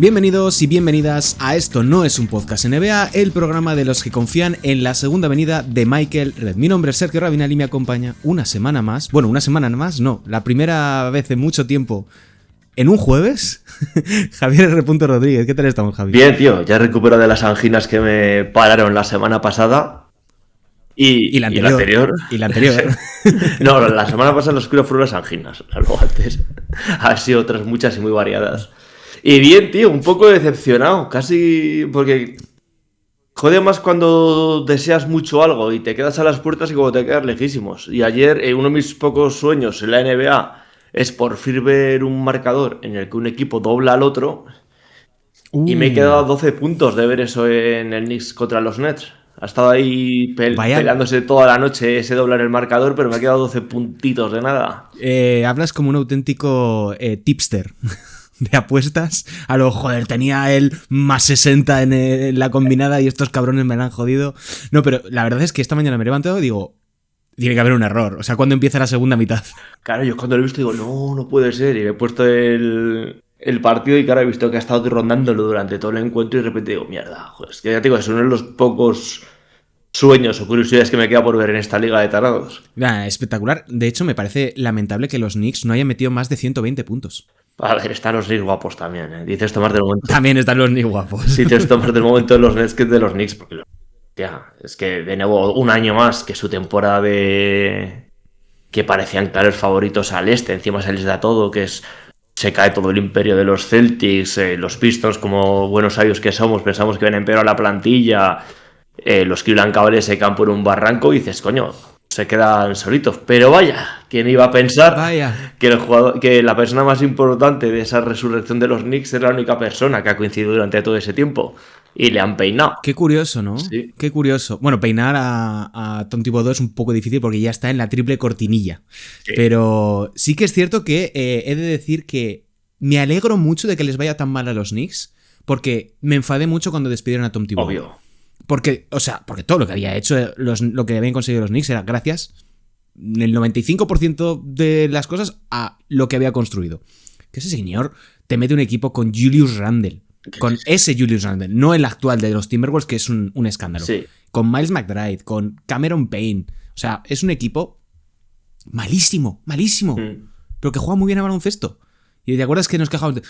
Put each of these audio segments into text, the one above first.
Bienvenidos y bienvenidas a Esto no es un podcast NBA, el programa de los que confían en la segunda venida de Michael Redd. Mi nombre es Sergio Rabinal y me acompaña una semana más, la primera vez en mucho tiempo, en un jueves, Javier R. Rodríguez. ¿Qué tal estamos, Javier? Bien, tío, ya recupero de las anginas que me pararon la semana pasada y la anterior. Y la anterior. No, la semana pasada lo oscuro fueron las anginas, luego antes han sido otras muchas y muy variadas. Y bien, tío, un poco decepcionado, casi porque jode más cuando deseas mucho algo y te quedas a las puertas y como te quedas lejísimos. Y ayer, uno de mis pocos sueños en la NBA es por fin ver un marcador en el que un equipo dobla al otro y me he quedado a 12 puntos de ver eso en el Knicks contra los Nets. Ha estado ahí peleándose toda la noche ese doblar el marcador, pero me he quedado 12 puntitos de nada. Hablas como un auténtico tipster de apuestas. A lo, joder, tenía él más 60 en la combinada y estos cabrones me la han jodido. No, pero la verdad es que esta mañana me he levantado y digo, tiene que haber un error. O sea, ¿cuándo empieza la segunda mitad? Claro, yo cuando lo he visto digo, no puede ser. Y me he puesto el partido y claro, he visto que ha estado rondándolo durante todo el encuentro y de repente digo, mierda, joder, es que ya te digo, es uno de los pocos sueños o curiosidades que me queda por ver en esta liga de tarados. Espectacular. De hecho, me parece lamentable que los Knicks no hayan metido más de 120 puntos. A ver, están los Knicks guapos también, ¿eh? Dices tomar del momento. También están los Knicks guapos. Sí, te tomar del momento de los Nets que de los Knicks, porque es que de nuevo un año más que su temporada de que parecían claros favoritos al este, encima se les da todo, que es se cae todo el imperio de los Celtics, los Pistons, como buenos sabios que somos, pensamos que ven a empeorar la plantilla, los Cleveland Cavaliers se caen por un barranco y dices, coño, se quedan solitos. Pero vaya, ¿quién iba a pensar que la persona más importante de esa resurrección de los Knicks era la única persona que ha coincidido durante todo ese tiempo? Y le han peinado. Qué curioso, ¿no? Sí. Qué curioso. Bueno, peinar a Tom Thibodeau es un poco difícil porque ya está en la triple cortinilla. Sí. Pero sí que es cierto que he de decir que me alegro mucho de que les vaya tan mal a los Knicks, porque me enfadé mucho cuando despidieron a Tom Thibodeau. Obvio. Porque todo lo que había hecho, lo que habían conseguido los Knicks era gracias, el 95% de las cosas, a lo que había construido. Que ese señor te mete un equipo con Julius Randle. Con ese Julius Randle, no el actual de los Timberwolves, que es un escándalo. Sí. Con Miles McBride, con Cameron Payne. O sea, es un equipo malísimo. Pero que juega muy bien a baloncesto. Y te acuerdas que nos quejamos de,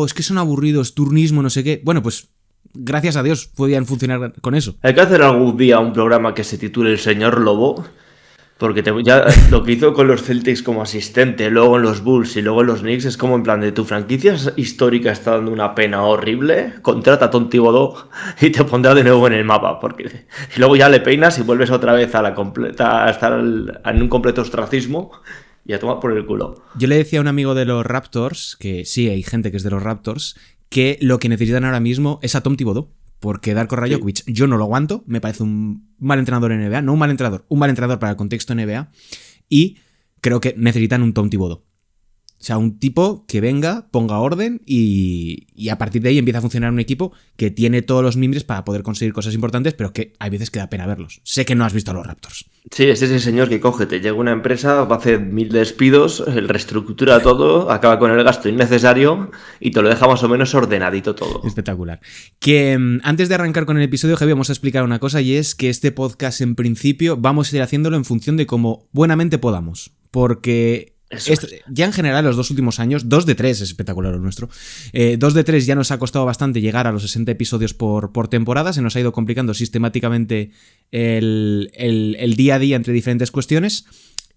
es que son aburridos, turnismo, no sé qué. Bueno, pues gracias a Dios podían funcionar con eso. Hay que hacer algún día un programa que se titule El Señor Lobo. Porque ya lo que hizo con los Celtics como asistente, luego en los Bulls y luego en los Knicks, es como en plan de tu franquicia histórica está dando una pena horrible, contrata a Tom Thibodeau y te pondrá de nuevo en el mapa. Y luego ya le peinas y vuelves otra vez a estar en un completo ostracismo y a tomar por el culo. Yo le decía a un amigo de los Raptors, que sí, hay gente que es de los Raptors, que lo que necesitan ahora mismo es a Tom Thibodeau. Porque Darko Rajovic yo no lo aguanto, me parece un mal entrenador en NBA, no un mal entrenador para el contexto NBA, y creo que necesitan un Tom Thibodeau. O sea, un tipo que venga, ponga orden y a partir de ahí empieza a funcionar un equipo que tiene todos los mimbres para poder conseguir cosas importantes, pero que hay veces que da pena verlos. Sé que no has visto a los Raptors. Sí, es ese señor que coge, te llega una empresa, va a hacer 1000 despidos, reestructura todo, acaba con el gasto innecesario y te lo deja más o menos ordenadito todo. Espectacular. Que antes de arrancar con el episodio, Javi, vamos a explicar una cosa, y es que este podcast en principio vamos a ir haciéndolo en función de cómo buenamente podamos. Porque ya en general los 2 últimos años, 2 de 3 es espectacular lo nuestro, 2 de 3 ya nos ha costado bastante llegar a los 60 episodios por temporada, se nos ha ido complicando sistemáticamente el día a día entre diferentes cuestiones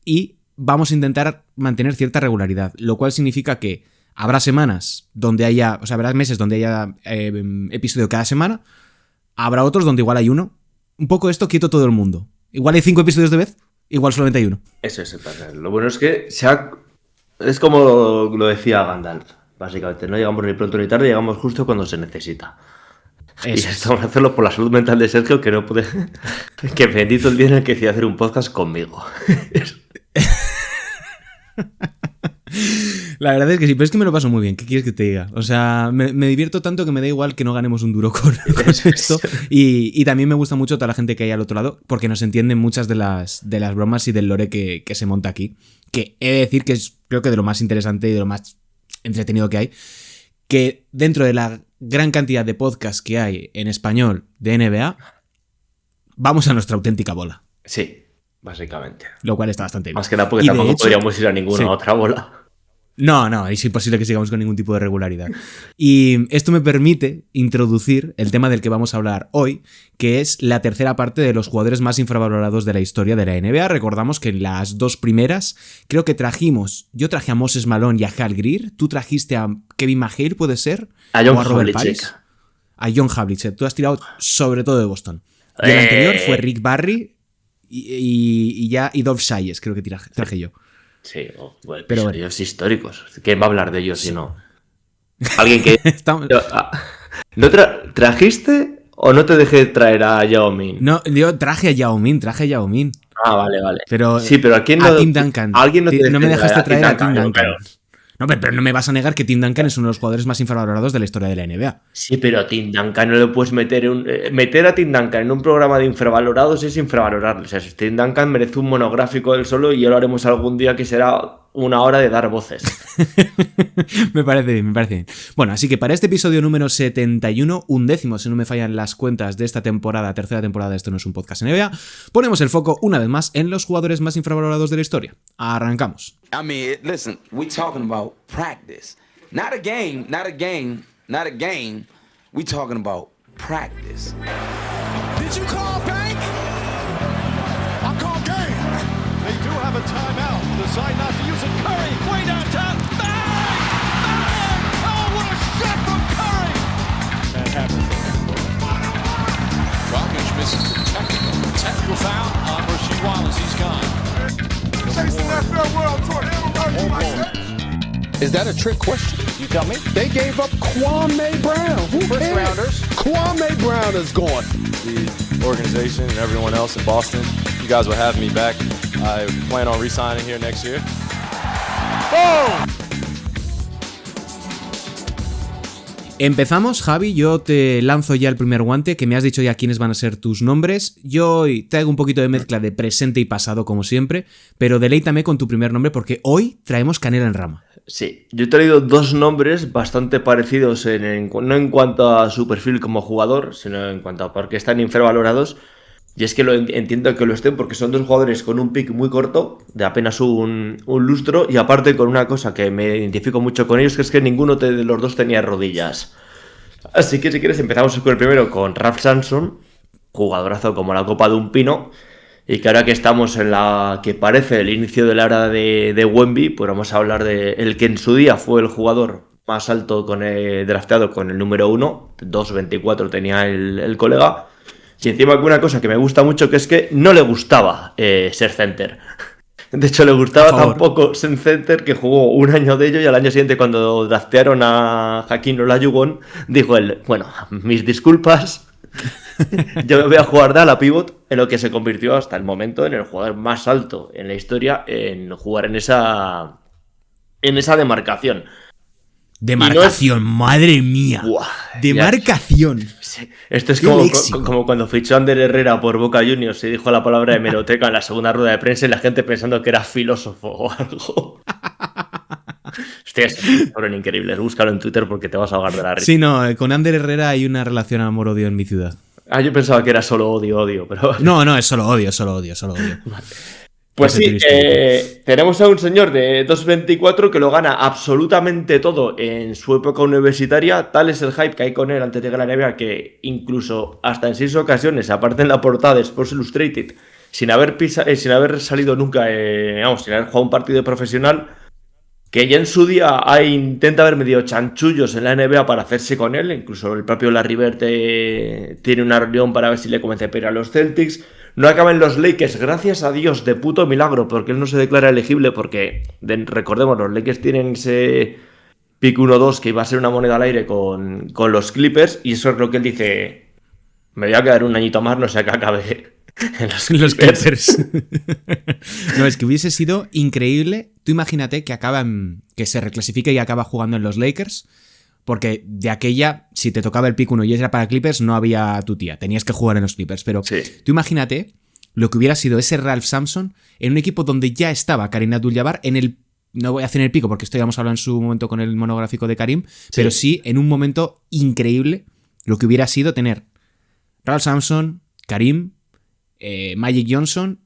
y vamos a intentar mantener cierta regularidad, lo cual significa que habrá semanas donde haya, o sea, habrá meses donde haya episodio cada semana, habrá otros donde igual hay uno, un poco esto quieto todo el mundo, igual hay 5 episodios de vez. Igual solamente hay uno. Eso es el plan. Lo bueno es que es como lo decía Gandalf, básicamente. No llegamos ni pronto ni tarde, llegamos justo cuando se necesita. Eso. Y estamos a hacerlo por la salud mental de Sergio, que no puede. Que bendito el día en el que decía hacer un podcast conmigo. La verdad es que sí, pero es que me lo paso muy bien. ¿Qué quieres que te diga? O sea, me divierto tanto que me da igual que no ganemos un duro con esto. Y también me gusta mucho toda la gente que hay al otro lado, porque nos entienden muchas de las bromas y del lore que se monta aquí. Que he de decir que es, creo que de lo más interesante y de lo más entretenido que hay. Que dentro de la gran cantidad de podcasts que hay en español de NBA, vamos a nuestra auténtica bola. Sí, básicamente. Lo cual está bastante bien. Más que nada porque Y tampoco de hecho, podríamos ir a ninguna otra bola. No, es imposible que sigamos con ningún tipo de regularidad. Y esto me permite introducir el tema del que vamos a hablar hoy, que es la tercera parte de los jugadores más infravalorados de la historia de la NBA. Recordamos que en las dos primeras creo que yo traje a Moses Malone y a Hal Greer, tú trajiste a Kevin McHale, ¿puede ser? A John Robert Havlicek. Paris. A John Havlicek. Tú has tirado sobre todo de Boston. Y el anterior fue Rick Barry y Dolph Schayes, creo que traje yo. Sí, bueno, pero episodios históricos. ¿Quién va a hablar de ellos si no? Alguien que... ¿No trajiste o no te dejé traer a Yao Ming? No, yo traje a Yao Ming. Ah, vale. Pero, sí, pero ¿a quién no? A Tim Duncan. ¿Alguien no me dejaste traer a Tim Duncan. Pero... No, pero no me vas a negar que Tim Duncan es uno de los jugadores más infravalorados de la historia de la NBA. Sí, pero a Tim Duncan no le puedes meter meter a Tim Duncan en un programa de infravalorados es infravalorarlo. O sea, Tim Duncan merece un monográfico del solo y ya lo haremos algún día que será una hora de dar voces. Me parece bien. Bueno, así que para este episodio número 71, 11º, si no me fallan las cuentas de esta temporada, tercera temporada de Esto no es un podcast NBA, ponemos el foco una vez más en los jugadores más infravalorados de la historia. Arrancamos. I mean, listen, we talking about practice. Not a game. We talking about practice. Did you call bank? I call game. They do have a timeout. Decide not to use it. Curry, way downtown. Bang! Bang! Oh, what a shot from Curry! That happens. Dragic misses the technical foul on Rasheed Wallace. He's gone. Chasing that farewell tour. Is that a trick question? You tell me. They gave up Kwame Brown. Who First cares? rounders. Kwame Brown is gone. The organization and everyone else in Boston, you guys will have me back. I plan on re-signing here next year. Boom! Empezamos, Javi, yo te lanzo ya el primer guante, que me has dicho ya quiénes van a ser tus nombres. Yo hoy traigo un poquito de mezcla de presente y pasado, como siempre, pero deleítame con tu primer nombre porque hoy traemos canela en rama. Sí, yo he traído dos nombres bastante parecidos, no en cuanto a su perfil como jugador, sino en cuanto a por qué están infravalorados. Y es que entiendo que lo estén porque son dos jugadores con un pick muy corto, de apenas un lustro, y aparte con una cosa que me identifico mucho con ellos, que es que ninguno de los dos tenía rodillas. Así que si quieres empezamos con el primero, con Ralph Sampson, jugadorazo como la copa de un pino, y que ahora que estamos en la que parece el inicio de la era de Wemby, pues vamos a hablar de el que en su día fue el jugador más alto drafteado con el número 1, 2.24 tenía el colega. Y encima una cosa que me gusta mucho, que es que no le gustaba ser center. De hecho, le gustaba tan poco ser center que jugó un año de ello y al año siguiente, cuando draftearon a Hakeem Olajuwon, dijo él, bueno, mis disculpas, yo me voy a jugar de ala pivot, en lo que se convirtió hasta el momento en el jugador más alto en la historia en jugar en esa demarcación. Demarcación, no es... madre mía. Buah, demarcación. Sí. Esto es como cuando fichó Ander Herrera por Boca Juniors y dijo la palabra hemeroteca en la segunda rueda de prensa y la gente pensando que era filósofo o algo. Hostia, fueron increíbles. Búscalo en Twitter porque te vas a ahogar de la risa. Sí, no, con Ander Herrera hay una relación amor-odio en mi ciudad. Ah, yo pensaba que era solo odio, pero... No, es solo odio. Vale. Pues sí, tenemos a un señor de 2.24 que lo gana absolutamente todo en su época universitaria. Tal es el hype que hay con él antes de llegar a la NBA que incluso hasta en 6 ocasiones aparece en la portada de Sports Illustrated sin haber salido nunca, sin haber jugado un partido profesional, que ya en su día intenta haber medio chanchullos en la NBA para hacerse con él. Incluso el propio Larry Bird tiene una reunión para ver si le convence a ir a los Celtics. No acaba en los Lakers, gracias a Dios, de puto milagro, porque él no se declara elegible porque, recordemos, los Lakers tienen ese pick 1-2 que iba a ser una moneda al aire con los Clippers, y eso es lo que él dice, me voy a quedar un añito más, no sé, que acabe en los Clippers. No, es que hubiese sido increíble. Tú imagínate que se reclasifique y acaba jugando en los Lakers, porque de aquella, si te tocaba el pick 1 y era para Clippers, no había tu tía, tenías que jugar en los Clippers. Pero sí, tú imagínate lo que hubiera sido ese Ralph Sampson en un equipo donde ya estaba Kareem Abdul-Jabbar en el no voy a hacer el pico porque esto ya hemos hablado en su momento con el monográfico de Karim, pero sí en un momento increíble lo que hubiera sido tener Ralph Sampson, Karim, Magic Johnson,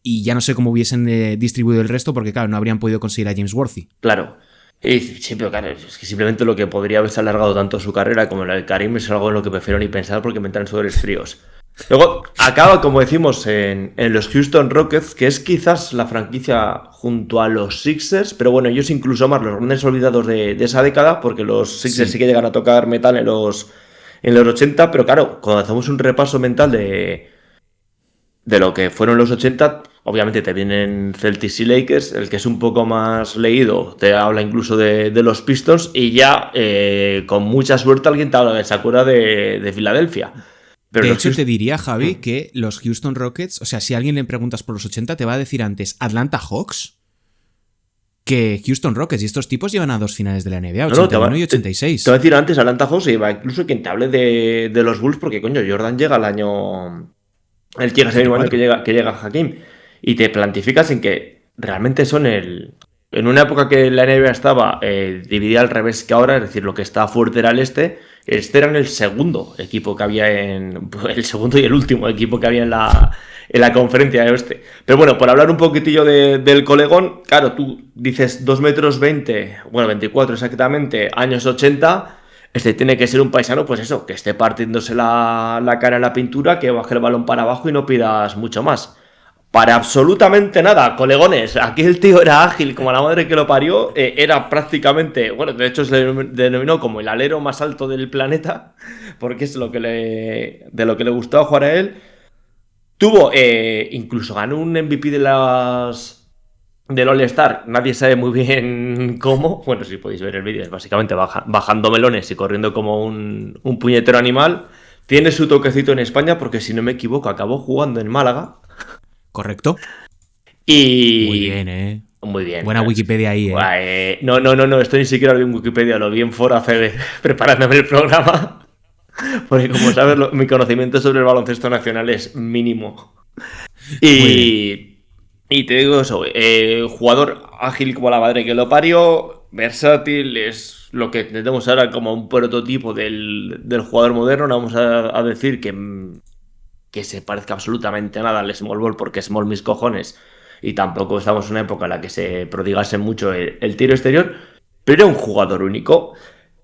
y ya no sé cómo hubiesen distribuido el resto porque claro, no habrían podido conseguir a James Worthy. Claro. Y sí, pero claro, es que simplemente lo que podría haberse alargado tanto su carrera como la de Karim es algo en lo que prefiero ni pensar porque me entran sudores fríos. Luego acaba, como decimos, en los Houston Rockets, que es quizás la franquicia junto a los Sixers, pero bueno, ellos incluso más los grandes olvidados de esa década, porque los Sixers sí que llegan a tocar metal en los 80, pero claro, cuando hacemos un repaso mental de lo que fueron los 80, obviamente te vienen Celtics y Lakers, el que es un poco más leído te habla incluso de los Pistons, y ya con mucha suerte alguien te habla, se acuerda de Filadelfia. Pero de hecho, te diría, Javi, que los Houston Rockets, o sea, si a alguien le preguntas por los 80, te va a decir antes Atlanta Hawks que Houston Rockets, y estos tipos llevan a 2 finales de la NBA, 81 y 86. Te voy a decir antes, Atlanta Hawks, y va incluso quien te hable de los Bulls, porque coño, Jordan llega al año... Él llega ese mismo año que llega Hakim, y te plantificas en que realmente son en una época que la NBA estaba dividida al revés que ahora, es decir, lo que estaba fuerte era el este era el segundo equipo que había el segundo y el último equipo que había en la conferencia de oeste. Pero bueno, por hablar un poquitillo del colegón, claro, tú dices 2 metros 20, bueno, 24 exactamente, años 80... tiene que ser un paisano, pues eso, que esté partiéndose la cara en la pintura, que baje el balón para abajo y no pidas mucho más. Para absolutamente nada, colegones. Aquí el tío era ágil como la madre que lo parió. Era prácticamente, bueno, de hecho se le denominó como el alero más alto del planeta, porque es de lo que le gustaba jugar a él. Tuvo, incluso ganó un MVP del All-Star, nadie sabe muy bien cómo. Bueno, si podéis ver el vídeo, es básicamente bajando melones y corriendo como un puñetero animal. Tiene su toquecito en España porque, si no me equivoco, acabó jugando en Málaga. Correcto. Y... Muy bien, Muy bien. Buena Wikipedia ahí, No, esto ni siquiera lo vi en Wikipedia, lo vi en foro preparándome el programa. Porque, como sabes, mi conocimiento sobre el baloncesto nacional es mínimo. Y te digo eso, jugador ágil como la madre que lo parió, versátil, es lo que entendemos ahora como un prototipo del jugador moderno. No vamos a decir que se parezca absolutamente a nada al Small Ball, porque Small mis cojones, y tampoco estamos en una época en la que se prodigase mucho el tiro exterior, pero era un jugador único.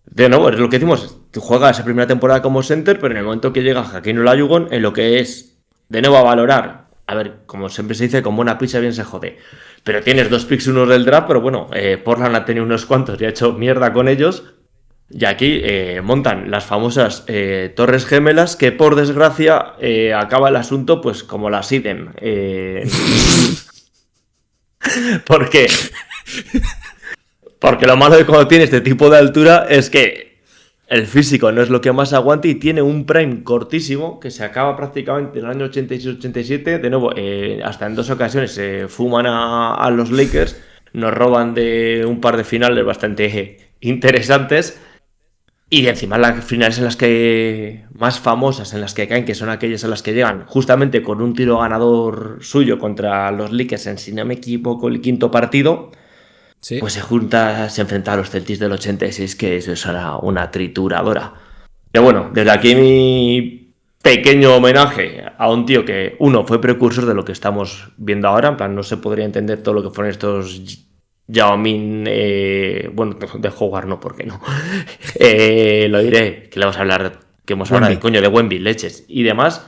De nuevo, es lo que decimos, tú juegas esa primera temporada como center, pero en el momento que llega Hakeem Olajuwon, en lo que es, de nuevo, a valorar, a ver, como siempre se dice, con buena pizza bien se jode, pero tienes 2 picks, unos del draft, pero bueno, Portland ha tenido unos cuantos y ha hecho mierda con ellos. Y aquí montan las famosas Torres Gemelas, que por desgracia acaba el asunto pues como las idem. ¿Por qué? Porque lo malo de cuando tiene este tipo de altura es que el físico no es lo que más aguante y tiene un prime cortísimo que se acaba prácticamente en el año 86-87. De nuevo, hasta en 2 ocasiones se fuman a los Lakers, nos roban de un par de finales bastante interesantes. Y encima las finales en las que más famosas, en las que caen, que son aquellas en las que llegan justamente con un tiro ganador suyo contra los Lakers en, si no me equivoco, el 5º partido, sí. Pues se enfrenta a los Celtics del 86, que eso era una trituradora. Pero bueno, desde aquí mi pequeño homenaje a un tío que, uno, fue precursor de lo que estamos viendo ahora, en plan, no se podría entender todo lo que fueron estos... Yao Ming, bueno, de Howard no, ¿por qué no? Lo diré, que le vamos a hablar, que hemos hablado de Wemby, leches y demás,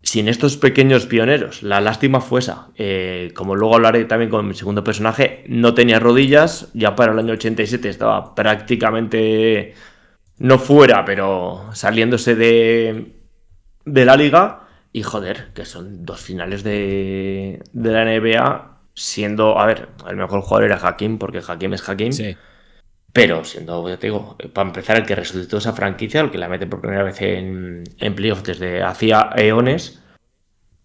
sin estos pequeños pioneros. La lástima fue esa. Como luego hablaré también con mi segundo personaje, no tenía rodillas, ya para el año 87 estaba prácticamente, no fuera, pero saliéndose de la liga, y joder, que son 2 finales de la NBA... Siendo, a ver, el mejor jugador era Hakeem, porque Hakeem es Hakeem, sí. Pero siendo, ya te digo, para empezar, el que resucitó esa franquicia, el que la mete por primera vez en playoffs desde hacía eones,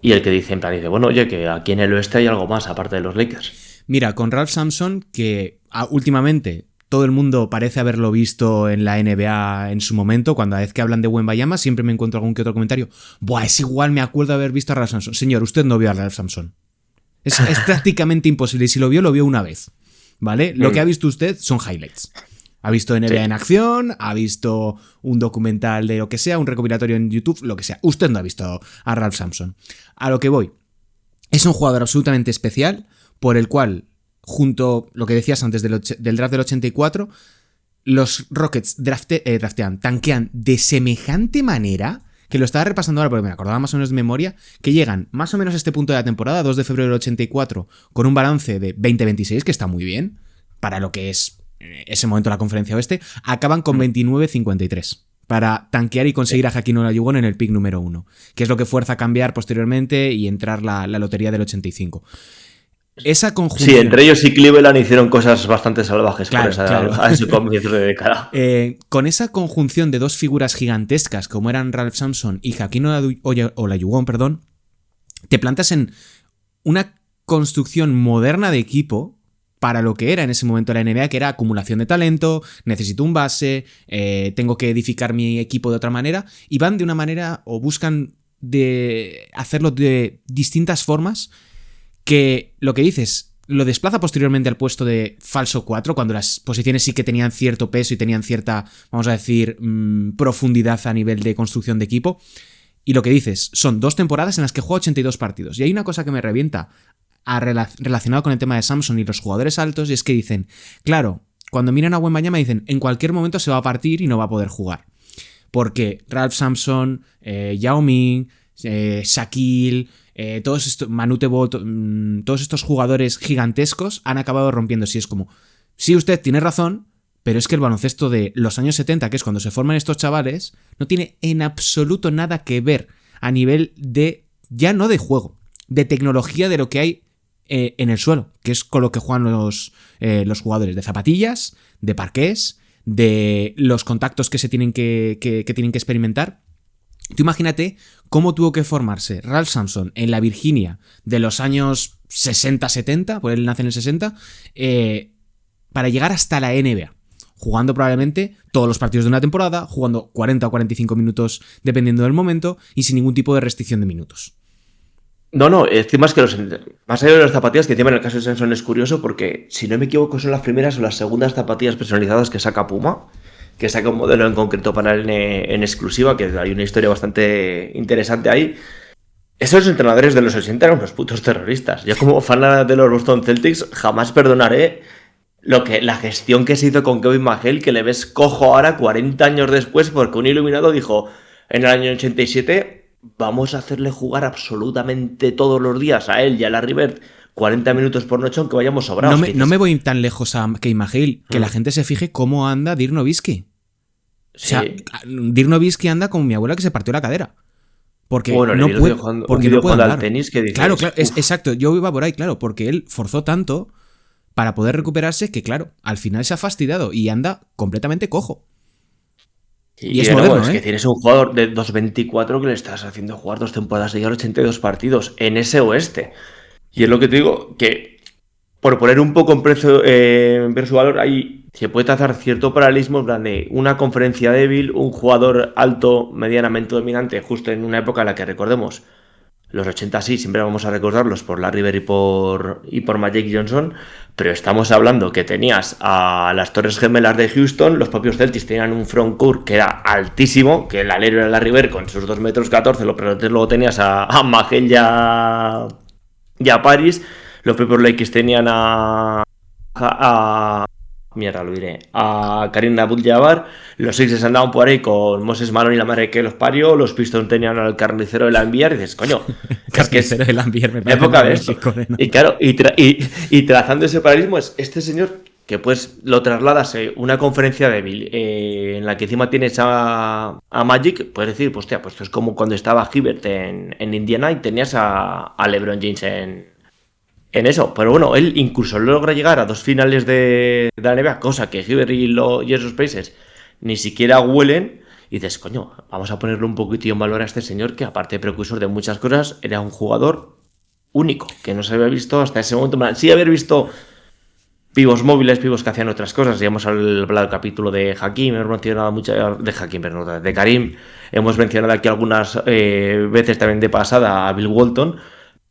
y el que dice, en plan, dice, bueno, oye, que aquí en el oeste hay algo más aparte de los Lakers. Mira, con Ralph Sampson, que últimamente todo el mundo parece haberlo visto en la NBA en su momento, cuando a vez que hablan de Wembanyama siempre me encuentro algún que otro comentario, buah, es igual, me acuerdo de haber visto a Ralph Sampson. Señor, usted no vio a Ralph Sampson. Es prácticamente imposible, y si lo vio una vez. ¿vale? Lo que ha visto usted son highlights. Ha visto NBA en acción, ha visto un documental de lo que sea, un recopilatorio en YouTube, lo que sea. Usted no ha visto a Ralph Sampson. A lo que voy. Es un jugador absolutamente especial por el cual, junto lo que decías antes del draft del 84, los Rockets tanquean de semejante manera que lo estaba repasando ahora porque me acordaba más o menos de memoria, que llegan más o menos a este punto de la temporada, 2 de febrero del 84, con un balance de 20-26, que está muy bien, para lo que es ese momento la conferencia oeste, acaban con 29-53 para tanquear y conseguir a Hakeem Olajuwon en el pick número 1, que es lo que fuerza a cambiar posteriormente y entrar la lotería del 85. Esa conjunción... Sí, entre ellos y Cleveland hicieron cosas bastante salvajes claro, a ese comienzo de década. Con esa conjunción de dos figuras gigantescas como eran Ralph Sampson y Hakeem Olajuwon, te plantas en una construcción moderna de equipo para lo que era en ese momento la NBA, que era acumulación de talento, necesito un base, tengo que edificar mi equipo de otra manera, y van de una manera o buscan de hacerlo de distintas formas que lo que dices lo desplaza posteriormente al puesto de falso 4, cuando las posiciones sí que tenían cierto peso y tenían cierta, vamos a decir, profundidad a nivel de construcción de equipo. Y lo que dices, son 2 temporadas en las que juega 82 partidos. Y hay una cosa que me revienta relacionado con el tema de Sampson y los jugadores altos, y es que dicen, claro, cuando miran a Wembanyama dicen, en cualquier momento se va a partir y no va a poder jugar. Porque Ralph Sampson, Yao Ming, Shaquille, todos estos, Manu Tebow, todos estos jugadores gigantescos han acabado rompiendo. Sí, es como, sí, usted tiene razón, pero es que el baloncesto de los años 70, que es cuando se forman estos chavales, no tiene en absoluto nada que ver a nivel de, ya no de juego, de tecnología de lo que hay en el suelo, que es con lo que juegan los jugadores, de zapatillas, de parqués, de los contactos que se tienen que tienen que experimentar. Tú imagínate cómo tuvo que formarse Ralph Sampson en la Virginia de los años 60-70, pues él nace en el 60, para llegar hasta la NBA, jugando probablemente todos los partidos de una temporada, jugando 40 o 45 minutos dependiendo del momento y sin ningún tipo de restricción de minutos. No, encima es que más allá de las zapatillas, que encima en el caso de Sampson es curioso porque, si no me equivoco, son las primeras o las segundas zapatillas personalizadas que saca Puma, que saca un modelo en concreto para él en exclusiva, que hay una historia bastante interesante ahí. Esos entrenadores de los 80 eran unos putos terroristas. Yo, como fan de los Boston Celtics, jamás perdonaré la gestión que se hizo con Kevin McHale, que le ves cojo ahora 40 años después, porque un iluminado dijo en el año 87... vamos a hacerle jugar absolutamente todos los días a él y a Larry Bird 40 minutos por noche, aunque vayamos sobrados. No me voy tan lejos a Kevin McHale, que la gente se fije cómo anda Dirk Nowitzki. Sí. O sea, Dirk Nowitzki anda como mi abuela que se partió la cadera. Porque bueno, no puede andar al tenis que dices, claro, exacto, yo iba por ahí, claro, porque él forzó tanto para poder recuperarse que, claro, al final se ha fastidiado y anda completamente cojo. Y es moderno, es que tienes un jugador de 2.24 que le estás haciendo jugar 2 temporadas de 82 partidos en ese oeste. Y es lo que te digo, que por poner un poco en precio, ver su valor, ahí se puede trazar cierto paralelismo en plan de una conferencia débil, un jugador alto, medianamente dominante, justo en una época en la que, recordemos, los 80 sí, siempre vamos a recordarlos por Larry Bird y por Magic Johnson, pero estamos hablando que tenías a las Torres Gemelas de Houston, los propios Celtics tenían un frontcourt que era altísimo, que el alero era Larry Bird con sus 2,14 metros, pero luego tenías a Magic y a Paris, los propios Lakers tenían a Kareem Abdul-Jabbar, los Sixers andaban por ahí con Moses Malone y la madre que los parió, los Pistons tenían al carnicero de Lambier, y dices, coño, carnicero de Lambier, me parece época de esto. Y claro, y trazando ese paralelismo es este señor que pues lo trasladas a una conferencia débil en la que encima tienes a Magic, puedes decir, pues hostia, pues esto es como cuando estaba Hibbert en Indiana y tenías a LeBron James en eso, pero bueno, él incluso logra llegar a 2 finales de la NBA, cosa que Hibbert y esos Pacers ni siquiera huelen, y dices, coño, vamos a ponerle un poquitito en valor a este señor que, aparte de precursor de muchas cosas, era un jugador único, que no se había visto hasta ese momento. Sí haber visto pivos móviles, pivos que hacían otras cosas, ya hemos hablado del capítulo de Hakeem, hemos mencionado mucho de Karim, hemos mencionado aquí algunas veces también de pasada a Bill Walton,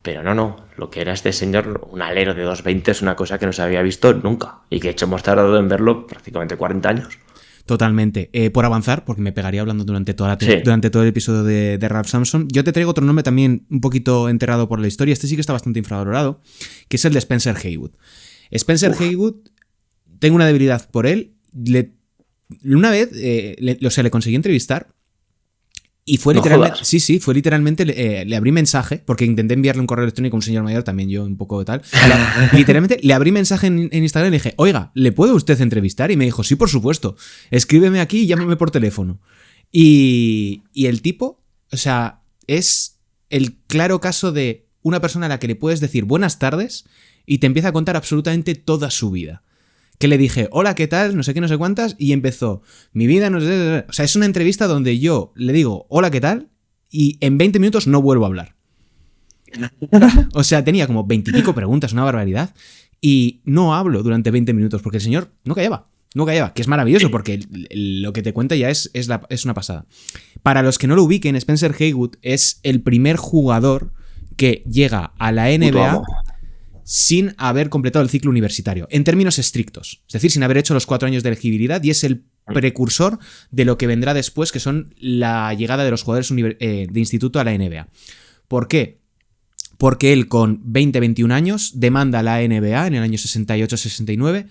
Pero no, lo que era este señor, un alero de 2.20, es una cosa que no se había visto nunca. Y que de hecho hemos tardado en verlo prácticamente 40 años. Totalmente. Por avanzar, porque me pegaría hablando durante todo el episodio de Ralph Sampson, yo te traigo otro nombre también un poquito enterrado por la historia. Este sí que está bastante infravalorado, que es el de Spencer Haywood. Spencer Haywood, tengo una debilidad por él. Una vez, le conseguí entrevistar. Y fue literalmente, fue literalmente, le abrí mensaje, porque intenté enviarle un correo electrónico a un señor mayor, también yo un poco de tal. Literalmente le abrí mensaje en Instagram y le dije, oiga, ¿le puede usted entrevistar? Y me dijo, sí, por supuesto, escríbeme aquí y llámame por teléfono. Y el tipo, o sea, es el claro caso de una persona a la que le puedes decir buenas tardes y te empieza a contar absolutamente toda su vida. Que le dije, hola, ¿qué tal? No sé qué, no sé cuántas. Y empezó, mi vida, no sé. O sea, es una entrevista donde yo le digo, hola, ¿qué tal? Y en 20 minutos no vuelvo a hablar. O sea, tenía como 20 y pico preguntas, una barbaridad. Y no hablo durante 20 minutos porque el señor no callaba. Que es maravilloso porque lo que te cuenta ya es una pasada. Para los que no lo ubiquen, Spencer Haywood es el primer jugador que llega a la NBA sin haber completado el ciclo universitario, en términos estrictos. Es decir, sin haber hecho los 4 años de elegibilidad, y es el precursor de lo que vendrá después, que son la llegada de los jugadores de instituto a la NBA. ¿Por qué? Porque él con 20-21 años demanda a la NBA en el año 68-69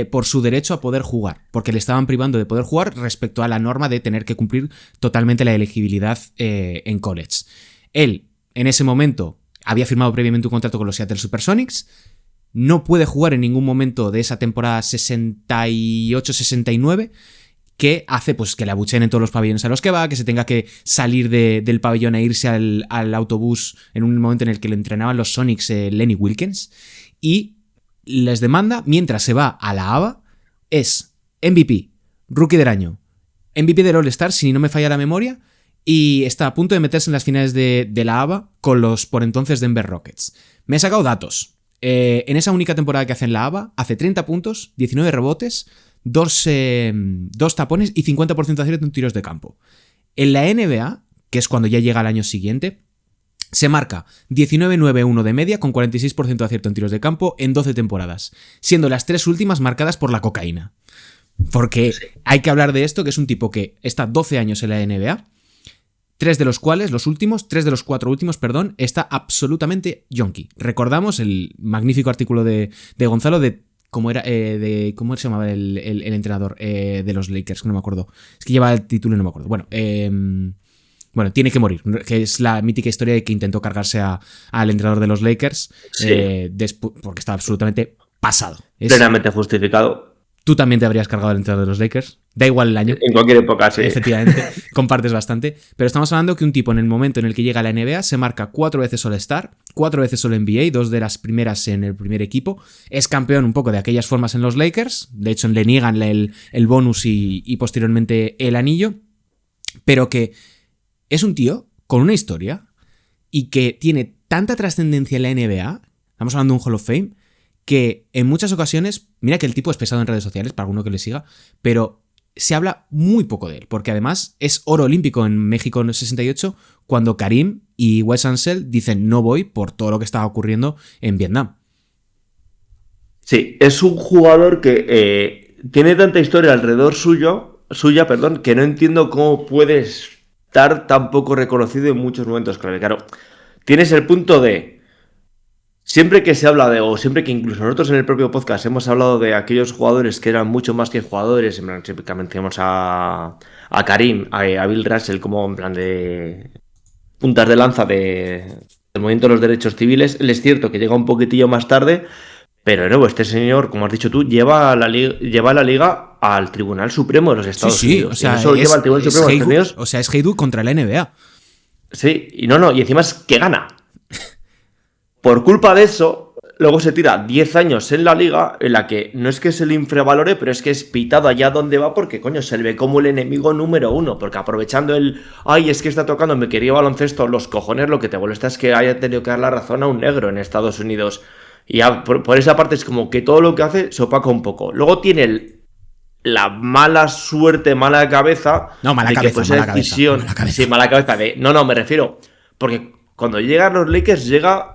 por su derecho a poder jugar, porque le estaban privando de poder jugar respecto a la norma de tener que cumplir totalmente la elegibilidad en college. Él, en ese momento, había firmado previamente un contrato con los Seattle Supersonics, no puede jugar en ningún momento de esa temporada 68-69, que hace pues que le abucheen en todos los pabellones a los que va, que se tenga que salir del pabellón e irse al autobús en un momento en el que le entrenaban los Sonics Lenny Wilkens, y les demanda, mientras se va a la ABA, es MVP, Rookie del Año, MVP del All-Star, si no me falla la memoria, y está a punto de meterse en las finales de la ABA con los por entonces Denver Rockets. Me he sacado datos. En esa única temporada que hace en la ABA, hace 30 puntos, 19 rebotes, 2 tapones y 50% de acierto en tiros de campo. En la NBA, que es cuando ya llega el año siguiente, se marca 19-9-1 de media con 46% de acierto en tiros de campo en 12 temporadas, siendo las 3 últimas marcadas por la cocaína. Porque hay que hablar de esto, que es un tipo que está 12 años en la NBA, 3 de los 4 últimos, está absolutamente yonki. Recordamos el magnífico artículo de Gonzalo de cómo se llamaba el entrenador de los Lakers, que no me acuerdo. Es que lleva el título y no me acuerdo. Bueno, tiene que morir, que es la mítica historia de que intentó cargarse al entrenador de los Lakers, porque estaba absolutamente pasado. Plenamente justificado. Tú también te habrías cargado al entrenador de los Lakers. Da igual el año. En cualquier época, sí. Efectivamente, compartes bastante. Pero estamos hablando que un tipo en el momento en el que llega a la NBA se marca 4 veces All-Star, 4 veces All-NBA, 2 de las primeras en el primer equipo. Es campeón un poco de aquellas formas en los Lakers. De hecho, le niegan el bonus y posteriormente el anillo. Pero que es un tío con una historia y que tiene tanta trascendencia en la NBA. Estamos hablando de un Hall of Fame, que en muchas ocasiones, mira que el tipo es pesado en redes sociales, para alguno que le siga, pero se habla muy poco de él, porque además es oro olímpico en México en el 68, cuando Karim y Wes Unseld dicen no voy por todo lo que estaba ocurriendo en Vietnam. Sí, es un jugador que tiene tanta historia alrededor suya, que no entiendo cómo puede estar tan poco reconocido en muchos momentos. Claro, tienes el punto de siempre que se habla o siempre que incluso nosotros en el propio podcast hemos hablado de aquellos jugadores que eran mucho más que jugadores, en plan, siempre que mencionamos a Karim, a Bill Russell como en plan de puntas de lanza del movimiento de los derechos civiles, es cierto que llega un poquitillo más tarde, pero de nuevo, este señor, como has dicho tú, lleva a la liga al Tribunal Supremo de los Estados Unidos. O sea, lleva al Tribunal Supremo de los Estados Unidos. O sea, es Haywood contra la NBA. Sí, y encima es que gana. Por culpa de eso, luego se tira 10 años en la liga en la que no es que se le infravalore, pero es que es pitado allá donde va porque, coño, se le ve como el enemigo número 1. Porque aprovechando es que está tocando mi querido baloncesto, los cojones, lo que te molesta es que haya tenido que dar la razón a un negro en Estados Unidos. Y por esa parte es como que todo lo que hace se opaca un poco. Luego tiene la mala suerte, mala cabeza. No, mala cabeza. Sí, mala cabeza. Me refiero. Porque cuando llegan los Lakers llega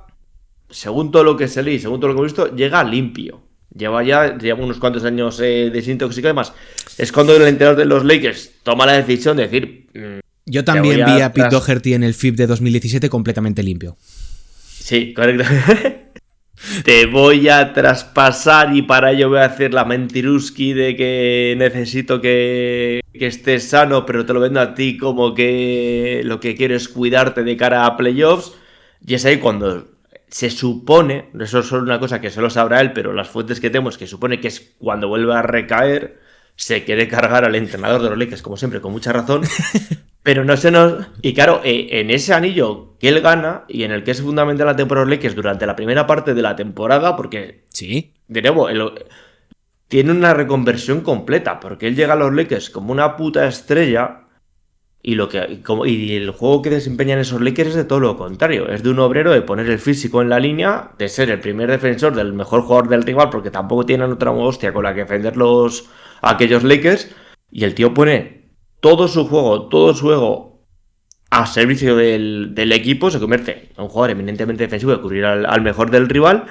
según todo lo que se lee, según todo lo que hemos visto, llega limpio. Lleva unos cuantos años desintoxicado y demás. Es cuando el entrenador de los Lakers toma la decisión de decir... Yo también vi a Pete Doherty en el FIB de 2017 completamente limpio. Sí, correcto. Te voy a traspasar y para ello voy a hacer la mentiruski de que necesito que estés sano, pero te lo vendo a ti como que lo que quiero es cuidarte de cara a playoffs. Y es ahí cuando se supone, eso es solo una cosa que solo sabrá él, pero las fuentes que tenemos que supone que es cuando vuelve a recaer, se quiere cargar al entrenador de los Lakers, como siempre, con mucha razón. Pero no se nos... Y claro, en ese anillo que él gana, y en el que es fundamental la temporada de los Lakers durante la primera parte de la temporada, porque... Sí. De nuevo, tiene una reconversión completa, porque él llega a los Lakers como una puta estrella, y el juego que desempeñan esos Lakers es de todo lo contrario. Es de un obrero de poner el físico en la línea, de ser el primer defensor del mejor jugador del rival, porque tampoco tienen otra hostia con la que defender a aquellos Lakers, y el tío pone... todo su juego a servicio del equipo, se convierte en un jugador eminentemente defensivo de cubrir al mejor del rival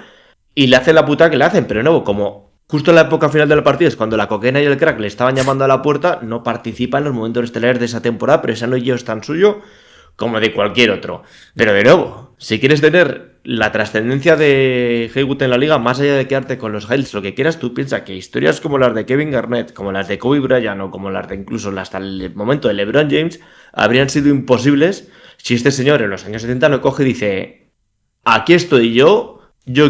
y le hacen la puta que le hacen, pero no, como justo en la época final del partido es cuando la cocaína y el crack le estaban llamando a la puerta, no participa en los momentos estelares de esa temporada, pero ese anillo es tan suyo como de cualquier otro. Pero de nuevo, si quieres tener la trascendencia de Haywood en la liga, más allá de quedarte con los highlights, lo que quieras, tú piensas que historias como las de Kevin Garnett, como las de Kobe Bryant o como las de incluso hasta el momento de LeBron James, habrían sido imposibles si este señor en los años 70 no coge y dice: aquí estoy yo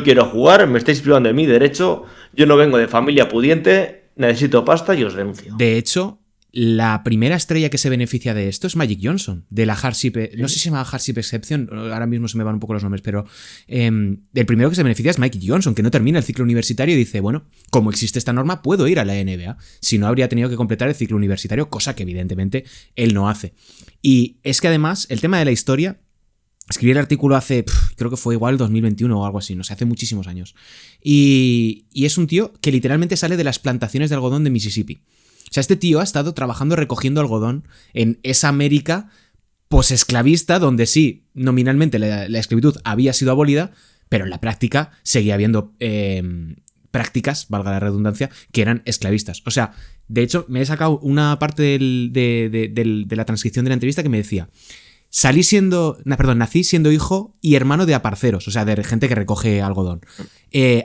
quiero jugar, me estáis privando de mi derecho, yo no vengo de familia pudiente, necesito pasta y os denuncio. De hecho, la primera estrella que se beneficia de esto es Magic Johnson, de la Hardship, no sé si se llama Hardship Exception, ahora mismo se me van un poco los nombres, pero el primero que se beneficia es Magic Johnson, que no termina el ciclo universitario y dice, bueno, como existe esta norma, puedo ir a la NBA, si no habría tenido que completar el ciclo universitario, cosa que evidentemente él no hace. Y es que además, el tema de la historia, escribí el artículo hace, creo que fue igual 2021 o algo así, no sé, hace muchísimos años, y es un tío que literalmente sale de las plantaciones de algodón de Mississippi. O sea, este tío ha estado trabajando recogiendo algodón en esa América posesclavista, donde sí, nominalmente la esclavitud había sido abolida, pero en la práctica seguía habiendo prácticas, valga la redundancia, que eran esclavistas. O sea, de hecho, me he sacado una parte de la transcripción de la entrevista que me decía: nací siendo hijo y hermano de aparceros, o sea, de gente que recoge algodón.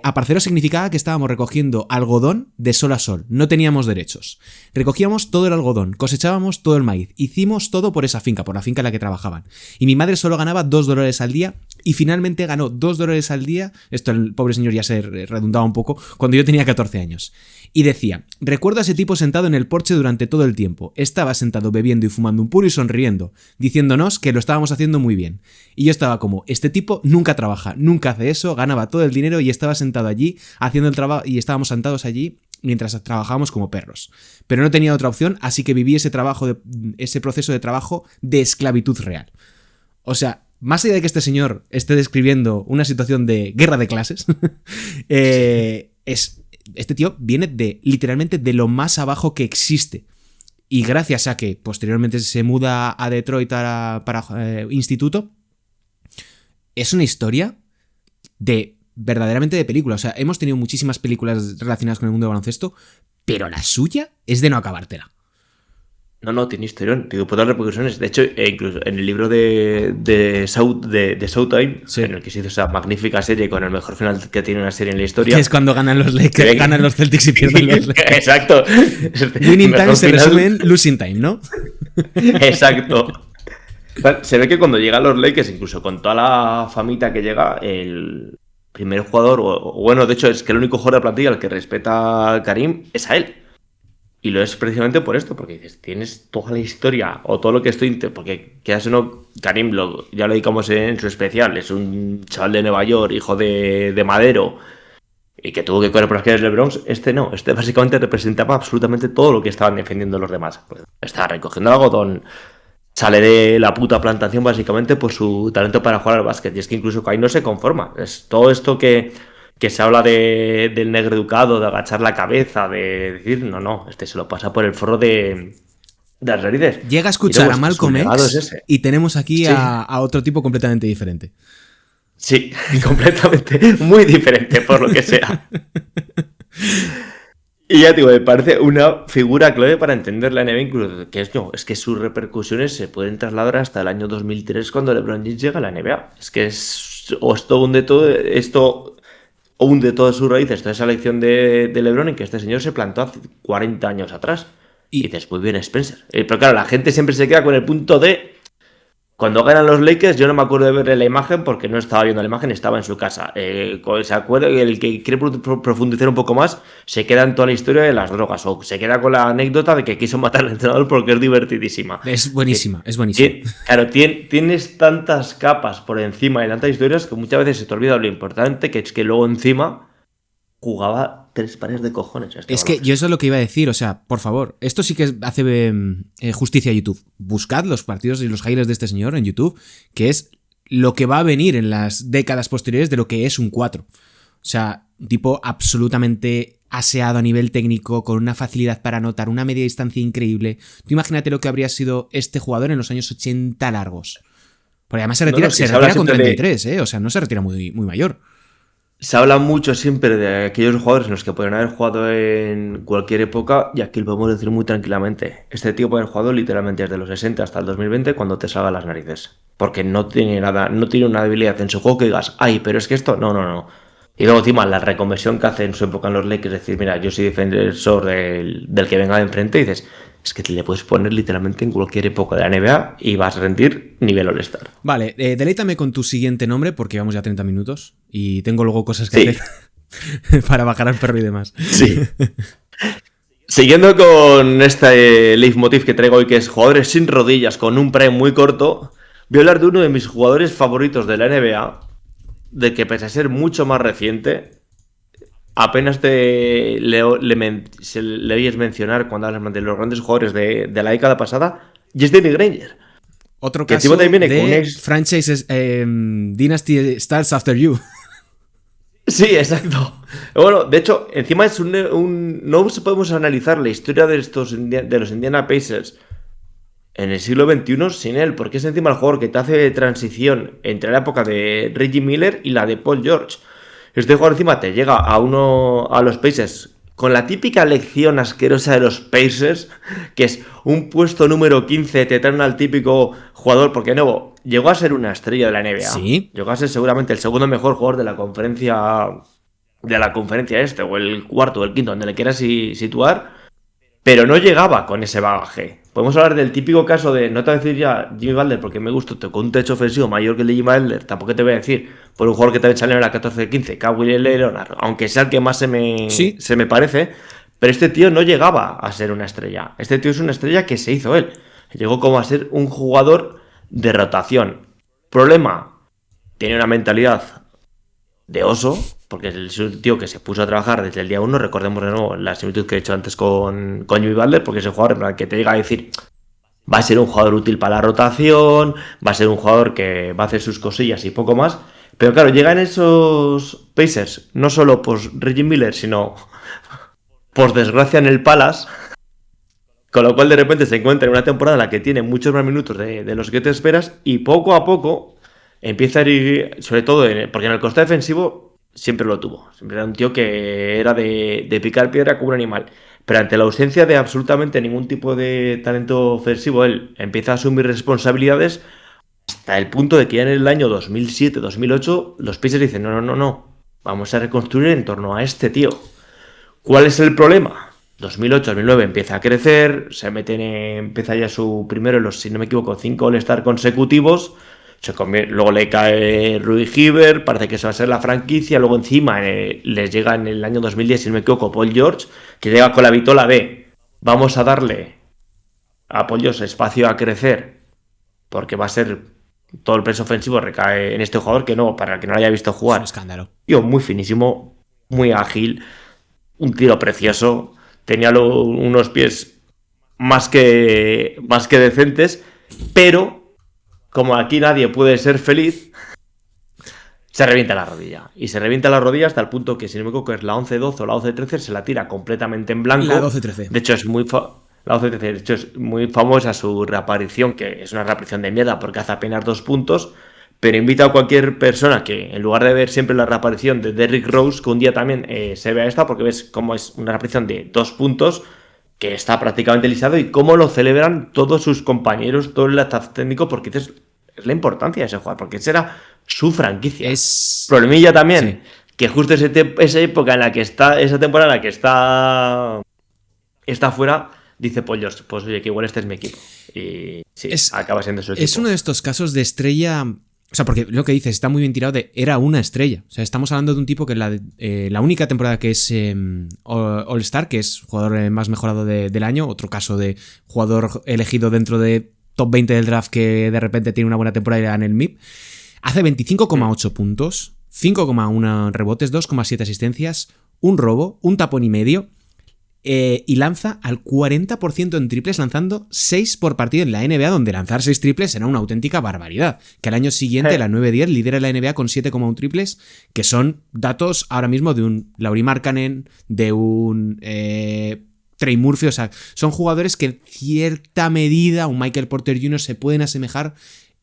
Aparceros significaba que estábamos recogiendo algodón de sol a sol, no teníamos derechos. Recogíamos todo el algodón, cosechábamos todo el maíz, hicimos todo por esa finca, por la finca en la que trabajaban. Y mi madre solo ganaba $2 al día y finalmente ganó $2 al día, esto el pobre señor ya se redundaba un poco, cuando yo tenía 14 años. Y decía: recuerdo a ese tipo sentado en el porche durante todo el tiempo. Estaba sentado bebiendo y fumando un puro y sonriendo, diciéndonos que lo estábamos haciendo muy bien. Y yo estaba como, este tipo nunca trabaja, nunca hace eso, ganaba todo el dinero y estaba sentado allí haciendo el trabajo, y estábamos sentados allí mientras trabajábamos como perros. Pero no tenía otra opción, así que viví ese proceso de trabajo de esclavitud real. O sea, más allá de que este señor esté describiendo una situación de guerra de clases, este tío viene literalmente de lo más abajo que existe. Y gracias a que posteriormente se muda a Detroit para instituto, es una historia verdaderamente de película. O sea, hemos tenido muchísimas películas relacionadas con el mundo del baloncesto, pero la suya es de no acabártela. No, tiene historia, tiene putas repercusiones. De hecho, incluso en el libro de Showtime, sí, en el que se hizo esa magnífica serie con el mejor final que tiene una serie en la historia. Que es cuando ganan los Lakers, ganan los Celtics y pierden los Lakers. Exacto. Winning time se resume en losing time, ¿no? Exacto. Se ve que cuando llega a los Lakers, incluso con toda la famita que llega, el primer jugador, bueno, de hecho es que el único jugador de plantilla al que respeta a Karim es a él. Y lo es precisamente por esto, porque dices, tienes toda la historia o todo lo que estoy... Porque quedas uno, Karim, ya lo dedicamos en su especial, es un chaval de Nueva York, hijo de Madero, y que tuvo que correr por las calles del Bronx. Este básicamente representaba absolutamente todo lo que estaban defendiendo los demás. Pues está recogiendo algodón, sale de la puta plantación básicamente por su talento para jugar al básquet. Y es que incluso ahí no se conforma. Es todo esto que se habla del negro educado, de agachar la cabeza, de decir, no, este se lo pasa por el forro de las narices. Llega a escuchar a Malcolm X y tenemos aquí a otro tipo completamente diferente. Sí, completamente. Muy diferente, por lo que sea. Y ya digo, me parece una figura clave para entender la NBA, incluso que es que sus repercusiones se pueden trasladar hasta el año 2003 cuando LeBron James llega a la NBA. Es que esto hunde todas sus raíces, toda esa lección de LeBron en que este señor se plantó hace 40 años atrás. Y después viene Spencer. Pero claro, la gente siempre se queda con el punto de... Cuando ganan los Lakers, yo no me acuerdo de ver la imagen porque no estaba viendo la imagen, estaba en su casa. Se acuerda, el que quiere profundizar un poco más se queda en toda la historia de las drogas o se queda con la anécdota de que quiso matar al entrenador porque es divertidísima. Es buenísima, es buenísima. Claro, tienes tantas capas por encima y tantas historias que muchas veces se te olvida lo importante que es que luego encima jugaba 3 pares de cojones. Es que yo eso es lo que iba a decir, o sea, por favor, esto sí que hace justicia a YouTube. Buscad los partidos y los highlights de este señor en YouTube, que es lo que va a venir en las décadas posteriores de lo que es un 4. O sea, un tipo absolutamente aseado a nivel técnico, con una facilidad para anotar, una media distancia increíble. Tú imagínate lo que habría sido este jugador en los años 80 largos. Porque además se retira con 33, o sea, no se retira muy mayor. Se habla mucho siempre de aquellos jugadores en los que podrían haber jugado en cualquier época, y aquí lo podemos decir muy tranquilamente. Este tío puede haber jugado literalmente desde los 60 hasta el 2020 cuando te salga las narices. Porque no tiene nada, no tiene una debilidad en su juego que digas, ay, pero es que esto, no. Y luego encima la reconversión que hace en su época en los Lakers, es decir, mira, yo soy defensor del que venga de enfrente, y dices, es que te le puedes poner literalmente en cualquier época de la NBA y vas a rendir nivel All-Star. Vale, deleítame con tu siguiente nombre porque llevamos ya 30 minutos y tengo luego cosas que hacer para bajar al perro y demás. Sí. Siguiendo con este leitmotiv que traigo hoy, que es jugadores sin rodillas con un prime muy corto, voy a hablar de uno de mis jugadores favoritos de la NBA, de que pese a ser mucho más reciente, apenas le oyes mencionar cuando hablas de los grandes jugadores de la década pasada, y es Danny Granger. Otro caso de franchise Dynasty Starts After You. Sí, exacto. Bueno, de hecho, encima es no podemos analizar la historia de los Indiana Pacers en el siglo XXI sin él, porque es encima el jugador que te hace transición entre la época de Reggie Miller y la de Paul George. Este jugador encima te llega a los Pacers con la típica lección asquerosa de los Pacers, que es un puesto número 15, te traen al típico jugador, porque de nuevo, llegó a ser una estrella de la NBA. Sí. Llegó a ser seguramente el segundo mejor jugador de la conferencia o el cuarto o el quinto, donde le quieras situar, pero no llegaba con ese bagaje. Podemos hablar del típico caso de, no te voy a decir ya Jimmy Butler, porque me gustó, tocó un techo ofensivo mayor que el de Jimmy Butler, tampoco te voy a decir por un jugador que también salió en la 14-15, Kawhi Leonard, aunque sea el que más se me parece, pero este tío no llegaba a ser una estrella. Este tío es una estrella que se hizo él. Llegó como a ser un jugador de rotación. Problema, tiene una mentalidad de oso, porque es un tío que se puso a trabajar desde el día 1. Recordemos de nuevo la similitud que he hecho antes con Jimmy Butler, porque es el jugador en plan que te llega a decir, va a ser un jugador útil para la rotación, va a ser un jugador que va a hacer sus cosillas y poco más. Pero claro, llegan esos Pacers, no solo por Reggie Miller, sino por desgracia en el Palace, con lo cual de repente se encuentra en una temporada en la que tiene muchos más minutos de los que te esperas, y poco a poco empieza a ir, sobre todo porque en el coste defensivo siempre lo tuvo. Siempre era un tío que era de picar piedra como un animal. Pero ante la ausencia de absolutamente ningún tipo de talento ofensivo, él empieza a asumir responsabilidades hasta el punto de que ya en el año 2007-2008 los Pacers dicen, no, vamos a reconstruir en torno a este tío. ¿Cuál es el problema? 2008-2009 empieza a crecer, empieza ya su primero, si no me equivoco, 5 All-Star consecutivos. Luego le cae Rui Hibbert, parece que eso va a ser la franquicia. Luego encima les llega en el año 2010, si no me equivoco, Paul George, que llega con la vitola de vamos a darle a Paul George espacio a crecer, porque va a ser todo el peso ofensivo recae en este jugador, que no, para el que no lo haya visto jugar. Es un escándalo. Tío, muy finísimo, muy ágil, un tiro precioso, tenía unos pies más que decentes, pero como aquí nadie puede ser feliz, se revienta la rodilla. Y se revienta la rodilla hasta el punto que, si no me equivoco, es la 11-12 o la 11-13, se la tira completamente en blanco. La 12-13. De hecho, es muy famosa su reaparición, que es una reaparición de mierda porque hace apenas 2 puntos. pero invito a cualquier persona que, en lugar de ver siempre la reaparición de Derrick Rose, que un día también se vea esta, porque ves cómo es una reaparición de 2 puntos, que está prácticamente lisado, y cómo lo celebran todos sus compañeros, todo el staff técnico, porque es la importancia de ese jugador, porque esa era su franquicia. Problemilla también, que justo esa época en la que está, esa temporada en la que está fuera, dice Paul George, pues oye, que igual este es mi equipo. Y sí, acaba siendo su equipo. Es uno de estos casos de estrella. O sea, porque lo que dices está muy bien tirado de era una estrella. O sea, estamos hablando de un tipo que la única temporada que es All-Star, que es jugador más mejorado del año, otro caso de jugador elegido dentro de top 20 del draft que de repente tiene una buena temporada y le gana el MIP, hace 25,8 puntos, 5,1 rebotes, 2,7 asistencias, un robo, un tapón y medio, y lanza al 40% en triples, lanzando 6 por partido en la NBA, donde lanzar 6 triples era una auténtica barbaridad. Que al año siguiente, la 9-10, lidera la NBA con 7,1 triples, que son datos ahora mismo de un Lauri Markkanen, de un Trey Murphy. O sea, son jugadores que en cierta medida, un Michael Porter Jr. se pueden asemejar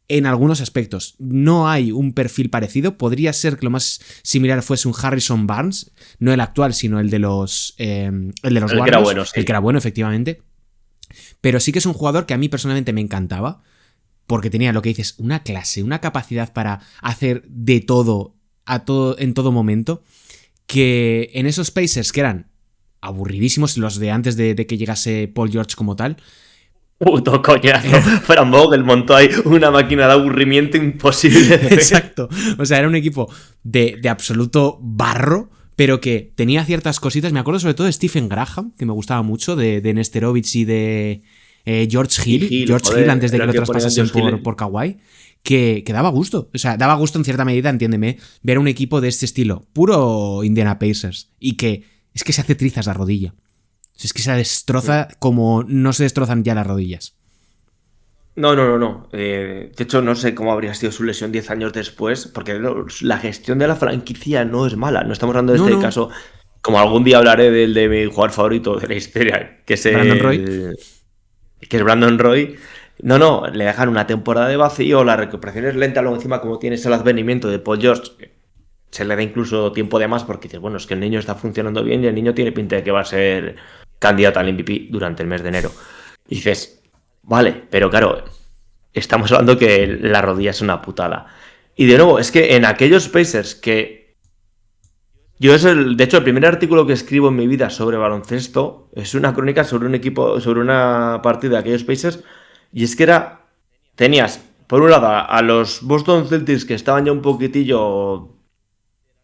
en algunos aspectos. No hay un perfil parecido. Podría ser que lo más similar fuese un Harrison Barnes, no el actual, sino el de los Warriors, que era bueno, sí. El que era bueno, efectivamente. Pero sí que es un jugador que a mí personalmente me encantaba, porque tenía lo que dices, una clase, una capacidad para hacer de todo, en todo momento, que en esos Pacers que eran aburridísimos, los de antes de que llegase Paul George como tal, puto coñazo. Fran Vogel montó ahí una máquina de aburrimiento imposible de ver. Exacto. O sea, era un equipo de absoluto barro, pero que tenía ciertas cositas. Me acuerdo sobre todo de Stephen Graham, que me gustaba mucho, de Nesterovic y de George Hill. Hill, antes de que lo traspasasen por Kawhi. Que daba gusto. O sea, daba gusto en cierta medida, entiéndeme, ver un equipo de este estilo. Puro Indiana Pacers. Y que es que se hace trizas la rodilla. Es que se destroza como no se destrozan ya las rodillas. No. De hecho, no sé cómo habría sido su lesión 10 años después, porque la gestión de la franquicia no es mala. No estamos hablando de este caso, como algún día hablaré del de mi jugador favorito de la historia, que es Brandon Roy. Que es Brandon Roy. No, le dejan una temporada de vacío, la recuperación es lenta, luego encima como tienes el advenimiento de Paul George, se le da incluso tiempo de más porque dices, bueno, es que el niño está funcionando bien y el niño tiene pinta de que va a ser candidato al MVP durante el mes de enero. Y dices, vale, pero claro, estamos hablando que la rodilla es una putada. Y de nuevo, es que en aquellos Pacers que... de hecho, el primer artículo que escribo en mi vida sobre baloncesto es una crónica sobre un equipo, sobre una partida de aquellos Pacers, y es que tenías, por un lado, a los Boston Celtics que estaban ya un poquitillo...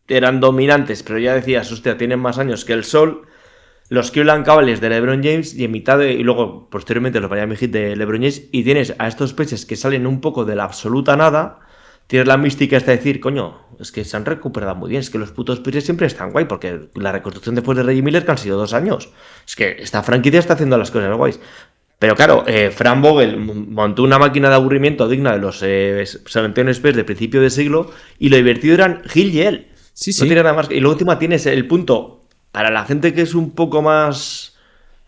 eran dominantes, pero ya decías, hostia, tienen más años que el sol. Los Cleveland Cavaliers de LeBron James y y luego posteriormente los Miami Heat de LeBron James, y tienes a estos Pacers que salen un poco de la absoluta nada. Tienes la mística hasta decir, coño, es que se han recuperado muy bien, es que los putos Pacers siempre están guay, porque la reconstrucción después de Reggie Miller que han sido 2 años, es que esta franquicia está haciendo las cosas guays. Pero claro, Fran Vogel montó una máquina de aburrimiento digna de los San Antonio Spurs de principio de siglo, y lo divertido eran Hill y él. Sí. No tiene nada más. Y luego encima tienes el punto, para la gente que es un poco más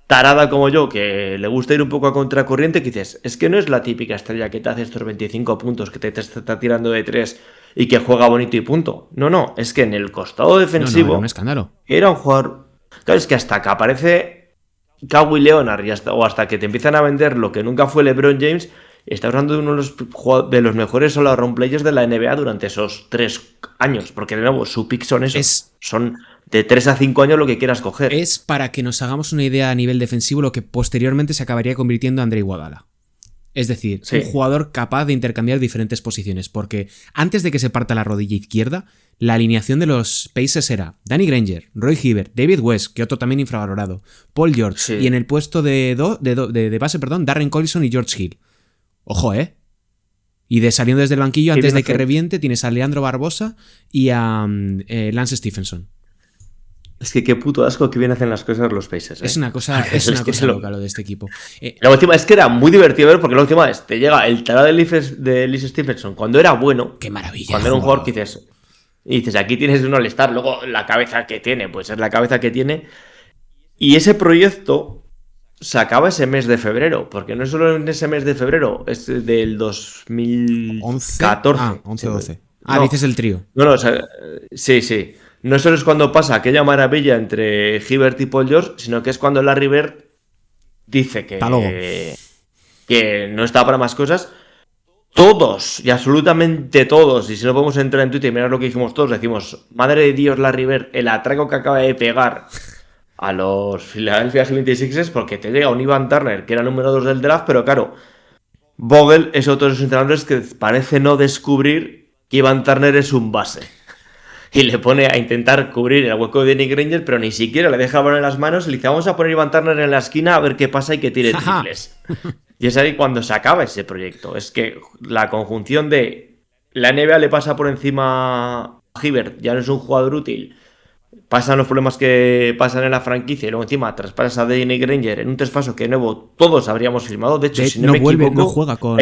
tarada como yo, que le gusta ir un poco a contracorriente, que dices, es que no es la típica estrella que te hace estos 25 puntos, que te está tirando de 3 y que juega bonito y punto. No, es que en el costado defensivo era un escándalo. Era un jugador... Claro, es que hasta que aparece Kawhi Leonard o hasta que te empiezan a vender lo que nunca fue LeBron James, está hablando de uno de los mejores all-around players de la NBA durante esos 3 años, porque de nuevo su pick son esos, son de 3 a 5 años lo que quieras coger. Es para que nos hagamos una idea a nivel defensivo lo que posteriormente se acabaría convirtiendo en Andre Iguodala. Es decir, un jugador capaz de intercambiar diferentes posiciones, porque antes de que se parta la rodilla izquierda, la alineación de los Pacers era Danny Granger, Roy Hibbert, David West, que otro también infravalorado, Paul George, y en el puesto de base, Darren Collison y George Hill. Ojo, Y saliendo desde el banquillo, antes de que reviente, tienes a Leandro Barbosa y a Lance Stephenson. Es que qué puto asco que bien hacen las cosas los Pacers. Es una cosa loca lo de este equipo. La última es que era muy divertido ver, porque la última vez te llega el talado de Lance Stephenson cuando era bueno. ¡Qué maravilla! Cuando era un jugador que dices, aquí tienes un All-Star, luego la cabeza que tiene, pues es la cabeza que tiene. Y ese proyecto se acaba ese mes de febrero, porque no es solo en ese mes de febrero, es del 2014. 11 o 12. No. Dices el trío. No, o sea, sí. No solo es cuando pasa aquella maravilla entre Hibbert y Paul George, sino que es cuando Larry Bird dice que no está para más cosas. Todos, y absolutamente todos, y si no podemos entrar en Twitter y mirar lo que dijimos todos, decimos, madre de Dios, Larry Bird, el atraco que acaba de pegar a los Philadelphia 76ers, porque te llega un Ivan Turner, que era número 2 del draft, pero claro, Vogel es otro de los entrenadores que parece no descubrir que Ivan Turner es un base. Y le pone a intentar cubrir el hueco de Danny Granger, pero ni siquiera le deja poner las manos. Y le dice, vamos a poner a Ivan Turner en la esquina a ver qué pasa y que tire triples. Y es ahí cuando se acaba ese proyecto. Es que la conjunción de la NBA le pasa por encima a Hibbert, ya no es un jugador útil. Pasan los problemas que pasan en la franquicia y luego encima traspasas a Danny Granger en un traspaso que de nuevo todos habríamos firmado. De hecho, si no me equivoco, no juega con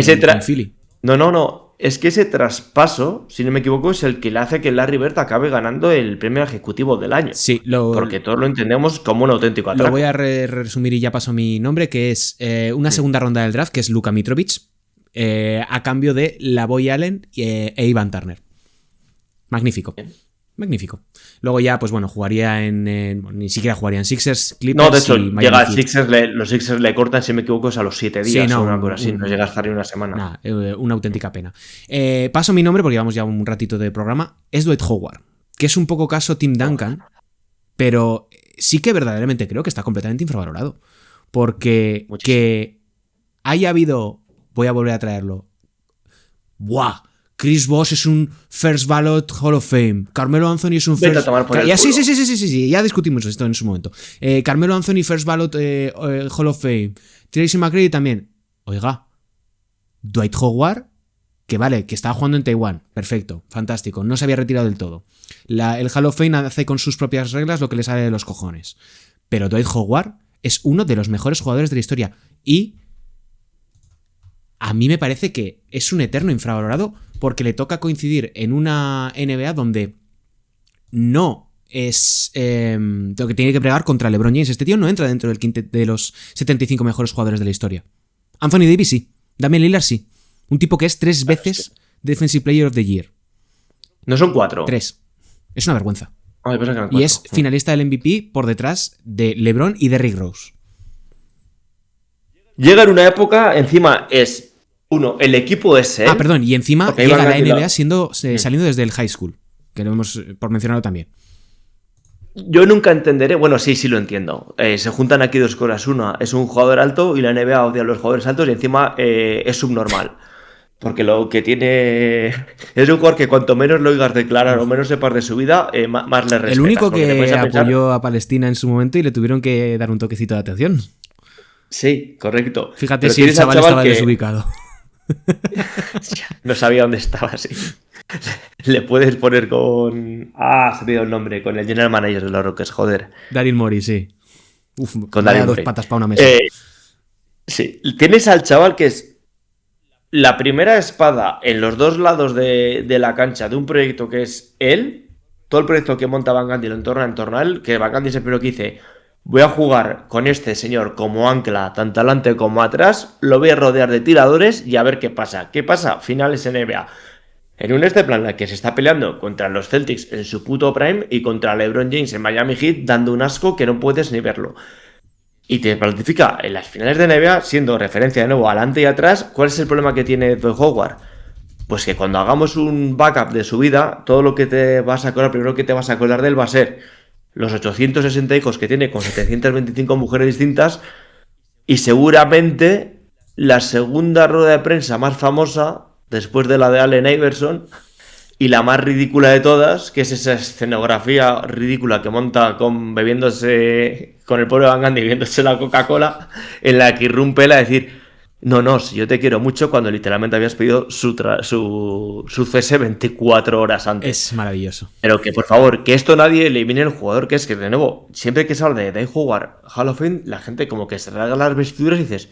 Philly. No. Es que ese traspaso, si no me equivoco, es el que le hace que Larry Bird acabe ganando el premio ejecutivo del año. Sí, porque todos lo entendemos como un auténtico atraco. Lo voy a resumir y ya paso mi nombre, que es una segunda ronda del draft, que es Luka Mitrovic, a cambio de Lavoy Allen e Ivan Turner. Magnífico. Magnífico. Luego ya, pues bueno, jugaría ni siquiera jugaría en Sixers, Clippers. No, de hecho, llega a Sixers, los Sixers le cortan, si me equivoco, es a los 7 días o una cosa así. No llega a estar ni una semana. Una auténtica pena. Paso mi nombre porque llevamos ya un ratito de programa. Es Dwight Howard, que es un poco caso Tim Duncan, pero sí que verdaderamente creo que está completamente infravalorado. Porque que haya habido... Voy a volver a traerlo. ¡Buah! Chris Bosh es un First Ballot Hall of Fame. Carmelo Anthony es un First... Sí, ya discutimos esto en su momento. Carmelo Anthony First Ballot Hall of Fame. Tracy McGrady también. Oiga, Dwight Howard, que vale, que estaba jugando en Taiwán. Perfecto, fantástico. No se había retirado del todo. El Hall of Fame hace con sus propias reglas lo que le sale de los cojones. Pero Dwight Howard es uno de los mejores jugadores de la historia. Y a mí me parece que es un eterno infravalorado porque le toca coincidir en una NBA donde no es lo que tiene que pregar contra LeBron James. Este tío no entra dentro del quinteto de los 75 mejores jugadores de la historia. Anthony Davis sí, Damian Lillard sí. Un tipo que es 3 veces Defensive Player of the Year. No son 4. 3. Es una vergüenza. Y es finalista del MVP por detrás de LeBron y Derrick Rose. Llega en una época, encima es... el equipo es él. Perdón, y encima llega a la NBA saliendo desde el high school, que lo hemos por mencionarlo también. Yo nunca entenderé, bueno, sí lo entiendo. Se juntan aquí dos cosas. Una, es un jugador alto y la NBA odia a los jugadores altos y encima es subnormal. Porque lo que tiene... Es un jugador que cuanto menos lo oigas declarar o menos sepas de su vida, más le respetas. El único que apoyó a Palestina en su momento y le tuvieron que dar un toquecito de atención. Sí, correcto. Fíjate si el chaval estaba desubicado. No sabía dónde estaba, sí. Le puedes poner con... se me ha olvidado el nombre. Con el general manager de los Rockets, joder. Daryl Morey, sí. Con Daryl Morey. 2 patas para una mesa. Sí. Tienes al chaval que es la primera espada en los dos lados de la cancha de un proyecto que es él. Todo el proyecto que monta Van Gundy lo entorna en torno a él. Que Van Gundy es el primero que dice... Voy a jugar con este señor como ancla, tanto adelante como atrás. Lo voy a rodear de tiradores y a ver qué pasa. ¿Qué pasa? Finales NBA. En un plan en el que se está peleando contra los Celtics en su puto prime y contra LeBron James en Miami Heat dando un asco que no puedes ni verlo. Y te planifica en las finales de NBA siendo referencia de nuevo adelante y atrás. ¿Cuál es el problema que tiene Dwight Howard? Pues que cuando hagamos un backup de su vida, todo lo que te vas a acordar, primero que te vas a acordar de él va a ser los 860 hijos que tiene con 725 mujeres distintas y seguramente la segunda rueda de prensa más famosa después de la de Allen Iverson y la más ridícula de todas, que es esa escenografía ridícula que monta bebiéndose con el pobre Van Gundy bebiéndose la Coca-Cola, en la que irrumpe él a decir no, si yo te quiero mucho, cuando literalmente habías pedido su cese 24 horas antes. Es maravilloso. Pero que por favor, que esto nadie elimine el jugador que es, que de nuevo, siempre que se habla de Dwight Howard Hall of Fame, la gente como que se rasga las vestiduras y dices,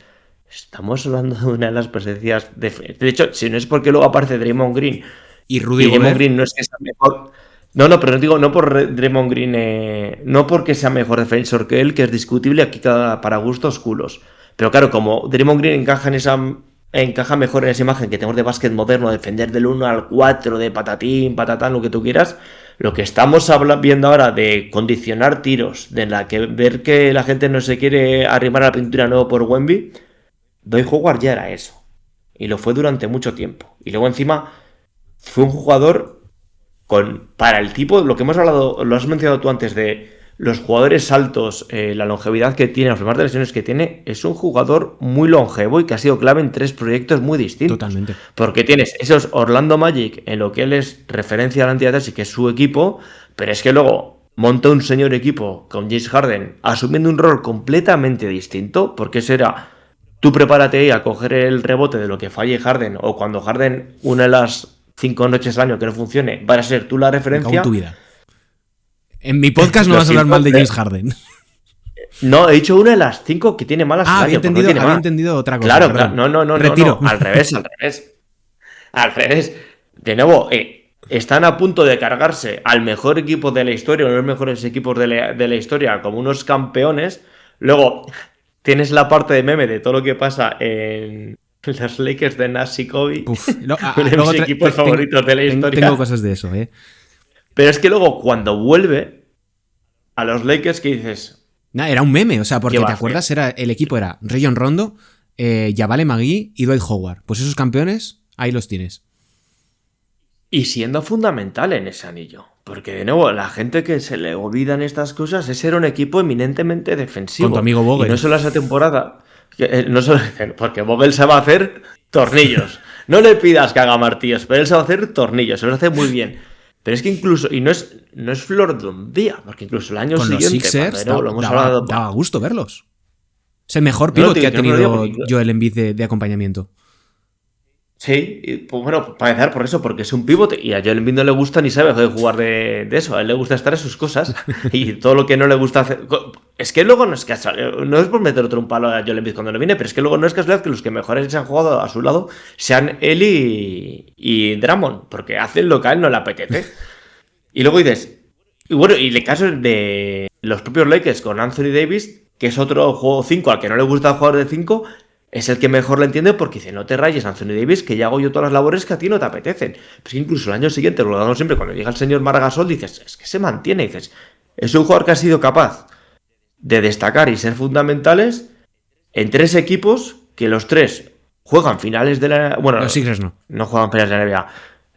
estamos hablando de una de las presencias de hecho, si no es porque luego aparece Draymond Green y Rudy Draymond Green no es que sea mejor, No, pero no digo, no por Draymond Green, no porque sea mejor defensor que él, que es discutible, aquí para gustos culos. Pero claro, como Draymond Green encaja mejor en esa imagen que tenemos de básquet moderno, defender del 1 al 4, de patatín, patatán, lo que tú quieras, lo que estamos viendo ahora de condicionar tiros, de ver que la gente no se quiere arrimar a la pintura nuevo por Wemby, Dwight Howard ya era eso. Y lo fue durante mucho tiempo. Y luego encima fue un jugador para el tipo, lo que hemos hablado, lo has mencionado tú antes, de los jugadores altos, la longevidad que tiene, las primeras lesiones que tiene, es un jugador muy longevo y que ha sido clave en 3 proyectos muy distintos. Totalmente. Porque tienes esos Orlando Magic, en lo que él es referencia a la entidad y que es su equipo, pero es que luego monta un señor equipo con James Harden asumiendo un rol completamente distinto, porque eso era, tú prepárate ahí a coger el rebote de lo que falle Harden, o cuando Harden, una de las 5 noches al año que no funcione, va a ser tú la referencia. Tu vida. En mi podcast no vas a hablar mal de James Harden. No, he dicho una de las 5 que tiene malas. Había entendido otra cosa. Claro, claro. No. Retiro. No. Al revés. De nuevo, están a punto de cargarse al mejor equipo de la historia, uno de los mejores equipos de la historia, como unos campeones. Luego, tienes la parte de meme de todo lo que pasa en los Lakers de Nash y Kobe. Uno de mis equipos favoritos de la historia. Tengo cosas de eso, Pero es que luego, cuando vuelve a los Lakers, ¿qué dices? Era un meme, o sea, porque te acuerdas, el equipo era Rajon Rondo, Jabale McGee y Dwight Howard. Pues esos campeones, ahí los tienes. Y siendo fundamental en ese anillo. Porque, de nuevo, la gente que se le olvidan estas cosas, ese era un equipo eminentemente defensivo. Con tu amigo Vogel. Y no solo esa temporada. No solo, porque Vogel sabe hacer tornillos. No le pidas que haga martillos, pero él sabe hacer tornillos, se lo hace muy bien. Pero es que incluso, y no es flor de un día, porque incluso el año con siguiente, los Sixers, lo hemos hablado, daba gusto verlos. Es el mejor pivot que ha tenido Joel Embiid de acompañamiento. Sí, y, pues bueno, para empezar por eso, porque es un pivote y a Joel Embiid no le gusta ni sabe jugar de eso, a él le gusta estar en sus cosas y todo lo que no le gusta hacer. Es que luego no es casual, no es por meter otro un palo a Joel Embiid cuando le viene, pero es que luego no es casualidad que los que mejores se han jugado a su lado sean él y Drummond, porque hacen lo que a él no le apetece. Y luego dices, y bueno, y el caso de los propios Lakers con Anthony Davis, que es otro juego 5 al que no le gusta jugar de 5. Es el que mejor lo entiende porque dice, no te rayes, Anthony Davis, que ya hago yo todas las labores que a ti no te apetecen. Pues incluso el año siguiente, lo damos siempre, cuando llega el señor Marc Gasol, dices, es que se mantiene. Dices, es un jugador que ha sido capaz de destacar y ser fundamentales en 3 equipos que los 3 juegan finales de la... Bueno, los Sixers no juegan finales de la NBA.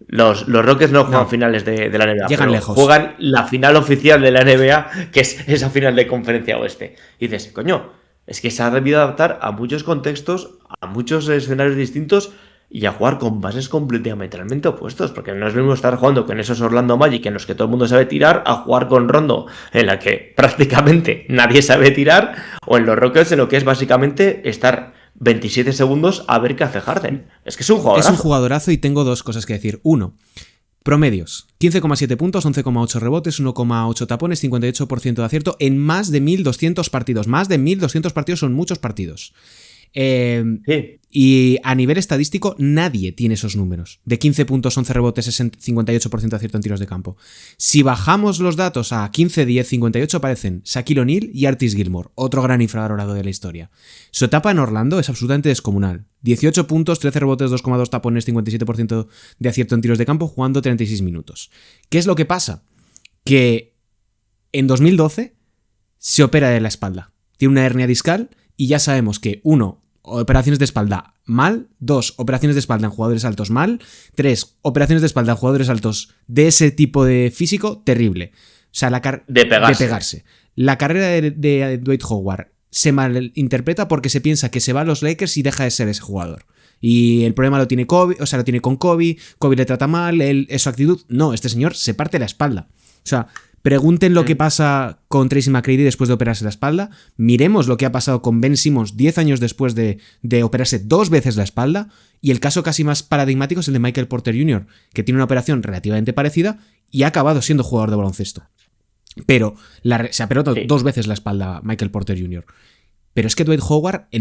Los Rockets no juegan finales de la NBA. Llegan lejos. Juegan la final oficial de la NBA, que es esa final de conferencia oeste. Y dices, coño... Es que se ha debido adaptar a muchos contextos, a muchos escenarios distintos y a jugar con bases completamente opuestos. Porque no es lo mismo estar jugando con esos Orlando Magic en los que todo el mundo sabe tirar, a jugar con Rondo en la que prácticamente nadie sabe tirar, o en los Rockets en lo que es básicamente estar 27 segundos a ver qué hace Harden. Es que es un jugadorazo. Es un jugadorazo y tengo 2 cosas que decir. 1. Promedios, 15,7 puntos, 11,8 rebotes, 1,8 tapones, 58% de acierto en más de 1.200 partidos. Más de 1.200 partidos son muchos partidos. Sí. Y a nivel estadístico, nadie tiene esos números. De 15 puntos, 11 rebotes, 58% de acierto en tiros de campo. Si bajamos los datos a 15, 10, 58, aparecen Shaquille O'Neal y Artis Gilmore, otro gran infravalorado de la historia. Su etapa en Orlando es absolutamente descomunal. 18 puntos, 13 rebotes, 2,2 tapones, 57% de acierto en tiros de campo, jugando 36 minutos. ¿Qué es lo que pasa? Que en 2012 se opera de la espalda. Tiene una hernia discal y ya sabemos que 1, operaciones de espalda mal, 2, operaciones de espalda en jugadores altos mal, 3, operaciones de espalda en jugadores altos de ese tipo de físico terrible. O sea, de pegarse. La carrera de Dwight Howard se malinterpreta porque se piensa que se va a los Lakers y deja de ser ese jugador. Y el problema lo tiene Kobe, o sea, lo tiene con Kobe le trata mal, es su actitud. No, este señor se parte la espalda. O sea, pregunten lo que pasa con Tracy McGrady después de operarse la espalda. Miremos lo que ha pasado con Ben Simmons 10 años después de operarse 2 veces la espalda. Y el caso casi más paradigmático es el de Michael Porter Jr., que tiene una operación relativamente parecida y ha acabado siendo jugador de baloncesto. Pero se ha operado 2 veces la espalda Michael Porter Jr. Pero es que el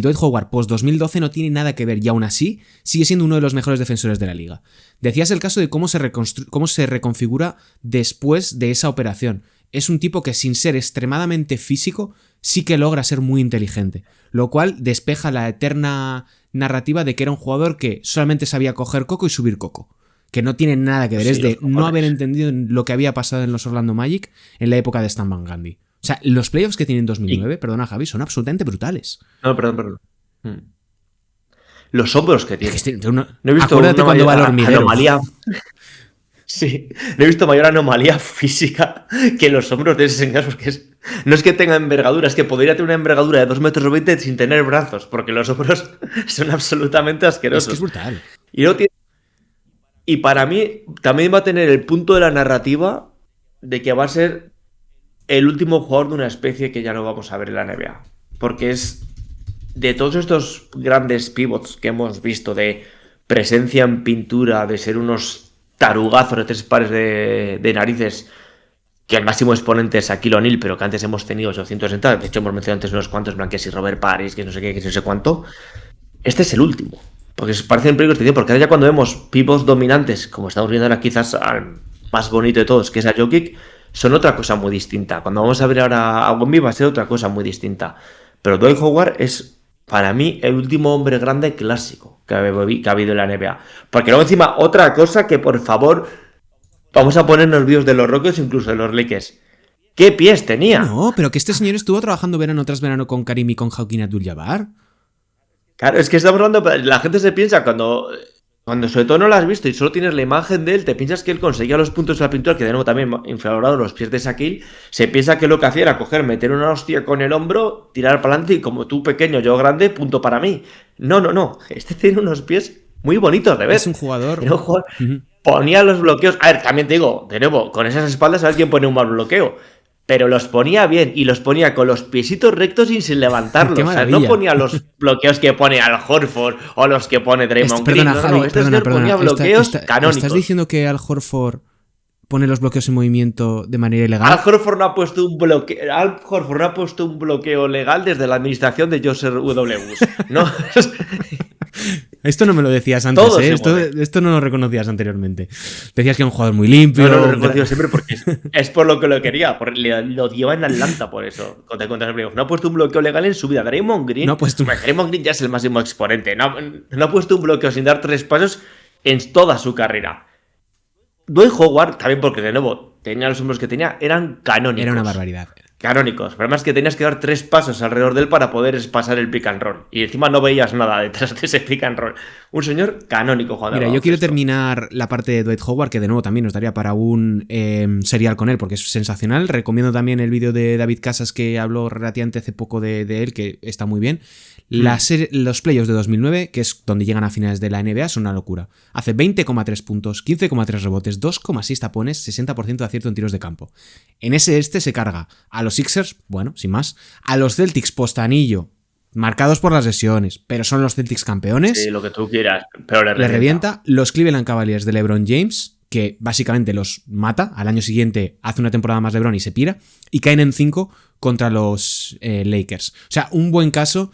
Dwight Howard post 2012 no tiene nada que ver y aún así sigue siendo uno de los mejores defensores de la liga. Decías el caso de cómo se reconfigura después de esa operación. Es un tipo que sin ser extremadamente físico sí que logra ser muy inteligente, lo cual despeja la eterna narrativa de que era un jugador que solamente sabía coger coco y subir coco. Que no tiene nada que ver, es de no haber entendido lo que había pasado en los Orlando Magic en la época de Stan Van Gundy. O sea, los playoffs que tienen en 2009, perdona Javi, son absolutamente brutales. No, perdón. Los hombros que tiene. No he visto acuérdate cuando va al hormiguero. Anomalía. Sí, no he visto mayor anomalía física que los hombros de ese señor, porque no es que tenga envergadura, es que podría tener una envergadura de 2,20 metros sin tener brazos, porque los hombros son absolutamente asquerosos. Es que es brutal. Y para mí también va a tener el punto de la narrativa de que va a ser el último jugador de una especie que ya no vamos a ver en la NBA. Porque es de todos estos grandes pivots que hemos visto, de presencia en pintura, de ser unos tarugazos de 3 pares de narices, que el máximo exponente es Shaquille O'Neal, pero que antes hemos tenido 860, de hecho hemos mencionado antes unos cuantos, Blanques y Robert Paris, que no sé qué, que no sé cuánto. Este es el último. Porque parece un peligro extinción, porque ahora ya cuando vemos pivots dominantes, como estamos viendo ahora quizás al más bonito de todos, que es a Jokic, son otra cosa muy distinta. Cuando vamos a ver ahora a Wemby va a ser otra cosa muy distinta. Pero Dwight Howard es, para mí, el último hombre grande clásico que ha habido en la NBA. Porque luego encima, otra cosa que por favor, vamos a ponernos vídeos de los Rockets, incluso de los Lakers. ¿Qué pies tenía? No, pero que este señor estuvo trabajando verano tras verano con Karim y con Joaquín Abdul-Jabbar. Claro, es que estamos hablando, la gente se piensa cuando sobre todo no lo has visto y solo tienes la imagen de él, te piensas que él conseguía los puntos de la pintura, que de nuevo también infravalorado los pies de Shaquille, se piensa que lo que hacía era coger, meter una hostia con el hombro, tirar para adelante y como tú pequeño, yo grande, punto para mí. No, este tiene unos pies muy bonitos de ver. Es un jugador... Ponía los bloqueos, a ver, también te digo, de nuevo, con esas espaldas a ver quién pone un mal bloqueo. Pero los ponía bien y los ponía con los piecitos rectos y sin levantarlos. O sea, no ponía los bloqueos que pone Al Horford o los que pone Draymond Green. Perdona, ponía bloqueos canónicos. ¿Estás diciendo que Al Horford pone los bloqueos en movimiento de manera ilegal? Al Horford no ha puesto un bloqueo legal desde la administración de Joseph W. Bush. ¿No? Esto no me lo decías antes, ¿eh? Esto no lo reconocías anteriormente. Decías que era un jugador muy limpio. No, lo he reconocido siempre porque es por lo que lo quería. Lo lleva en Atlanta por eso. No ha puesto un bloqueo legal en su vida. Draymond Green. Draymond Green ya es el máximo exponente. No ha puesto un bloqueo sin dar 3 pasos en toda su carrera. Dwight Howard, también porque de nuevo tenía los hombros que tenía, eran canónicos. Era una barbaridad. Canónicos. El problema es que tenías que dar 3 pasos alrededor de él para poder pasar el pick and roll. Y encima no veías nada detrás de ese pick and roll. Un señor canónico, joder. Mira, yo quiero terminar la parte de Dwight Howard, que de nuevo también nos daría para un serial con él, porque es sensacional. Recomiendo también el vídeo de David Casas, que habló relativamente hace poco de él, que está muy bien. Los playoffs de 2009, que es donde llegan a finales de la NBA, son una locura. Hace 20,3 puntos, 15,3 rebotes, 2,6 tapones, 60% de acierto en tiros de campo. En ese se carga a los Sixers, bueno, sin más, a los Celtics post anillo, marcados por las lesiones, pero son los Celtics campeones. Sí, lo que tú quieras, pero le revienta. Los Cleveland Cavaliers de LeBron James, que básicamente los mata. Al año siguiente hace una temporada más LeBron y se pira. Y caen en 5 contra los Lakers. O sea, un buen caso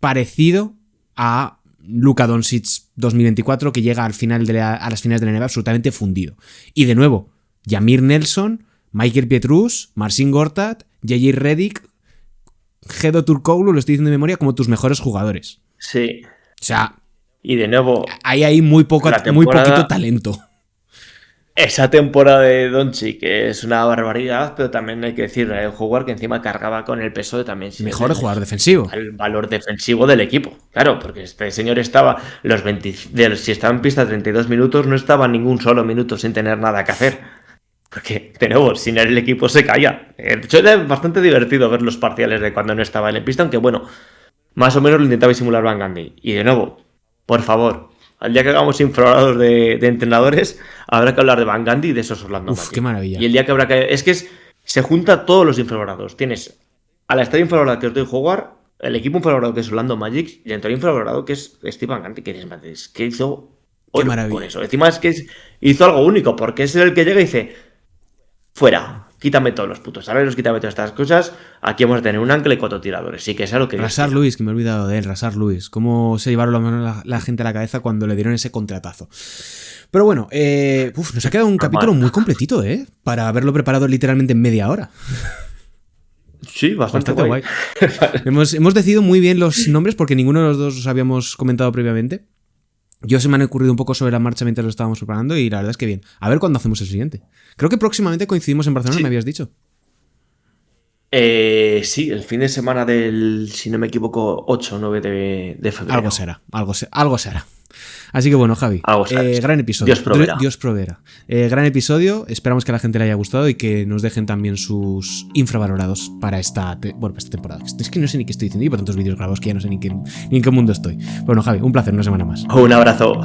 parecido a Luka Doncic 2024, que llega a las finales de la NBA absolutamente fundido. Y de nuevo, Jameer Nelson, Michael Pietrus, Marcin Gortat, J.J. Redick, Hedo Turkoglu, lo estoy diciendo de memoria, como tus mejores jugadores. Sí. O sea, y de nuevo, hay muy poquito talento. Esa temporada de Doncic que es una barbaridad, pero también hay que decir, el jugador que encima cargaba con el peso de también mejor jugador defensivo. El valor defensivo del equipo. Claro, porque este señor estaba si estaba en pista 32 minutos, no estaba ningún solo minuto sin tener nada que hacer. Porque, de nuevo, sin él el equipo se caía. De hecho, era bastante divertido ver los parciales de cuando no estaba él en pista, aunque bueno, más o menos lo intentaba simular Van Gundy. Y de nuevo, por favor, al día que hagamos infravalorados de entrenadores, habrá que hablar de Van Gundy y de esos Orlando Magic. Qué maravilla. Y el día que habrá que... se junta todos los infravalorados. Tienes a la estrella infravalorada que es Dwight Howard, el equipo infravalorado que es Orlando Magic y el entrenador infravalorado que es Steve Van Gundy, que hizo oro con eso. Encima es que hizo algo único, porque es el que llega y dice... Fuera. quítame todos los putos salarios, quítame todas estas cosas, aquí vamos a tener un ancla y 4 tiradores, sí que sea lo que... Rashard Lewis, que me he olvidado de él, Rashard Lewis, cómo se llevaron la gente a la cabeza cuando le dieron ese contratazo. Pero bueno, nos ha quedado un capítulo muy completito, para haberlo preparado literalmente en media hora. Sí, bastante guay. Hemos decidido muy bien los nombres porque ninguno de los dos los habíamos comentado previamente. Yo se me han ocurrido un poco sobre la marcha mientras lo estábamos preparando y la verdad es que bien. A ver cuándo hacemos el siguiente. Creo que próximamente coincidimos en Barcelona, sí. Me habías dicho. Sí, el fin de semana del, si no me equivoco, 8 o 9 de febrero. Algo será. Así que bueno, Javi, gran episodio. Dios proveerá. Gran episodio, esperamos que a la gente le haya gustado y que nos dejen también sus infravalorados para esta temporada. Es que no sé ni qué estoy diciendo, y por tantos vídeos grabados que ya no sé ni en qué mundo estoy. Bueno, Javi, un placer, una semana más. Un abrazo.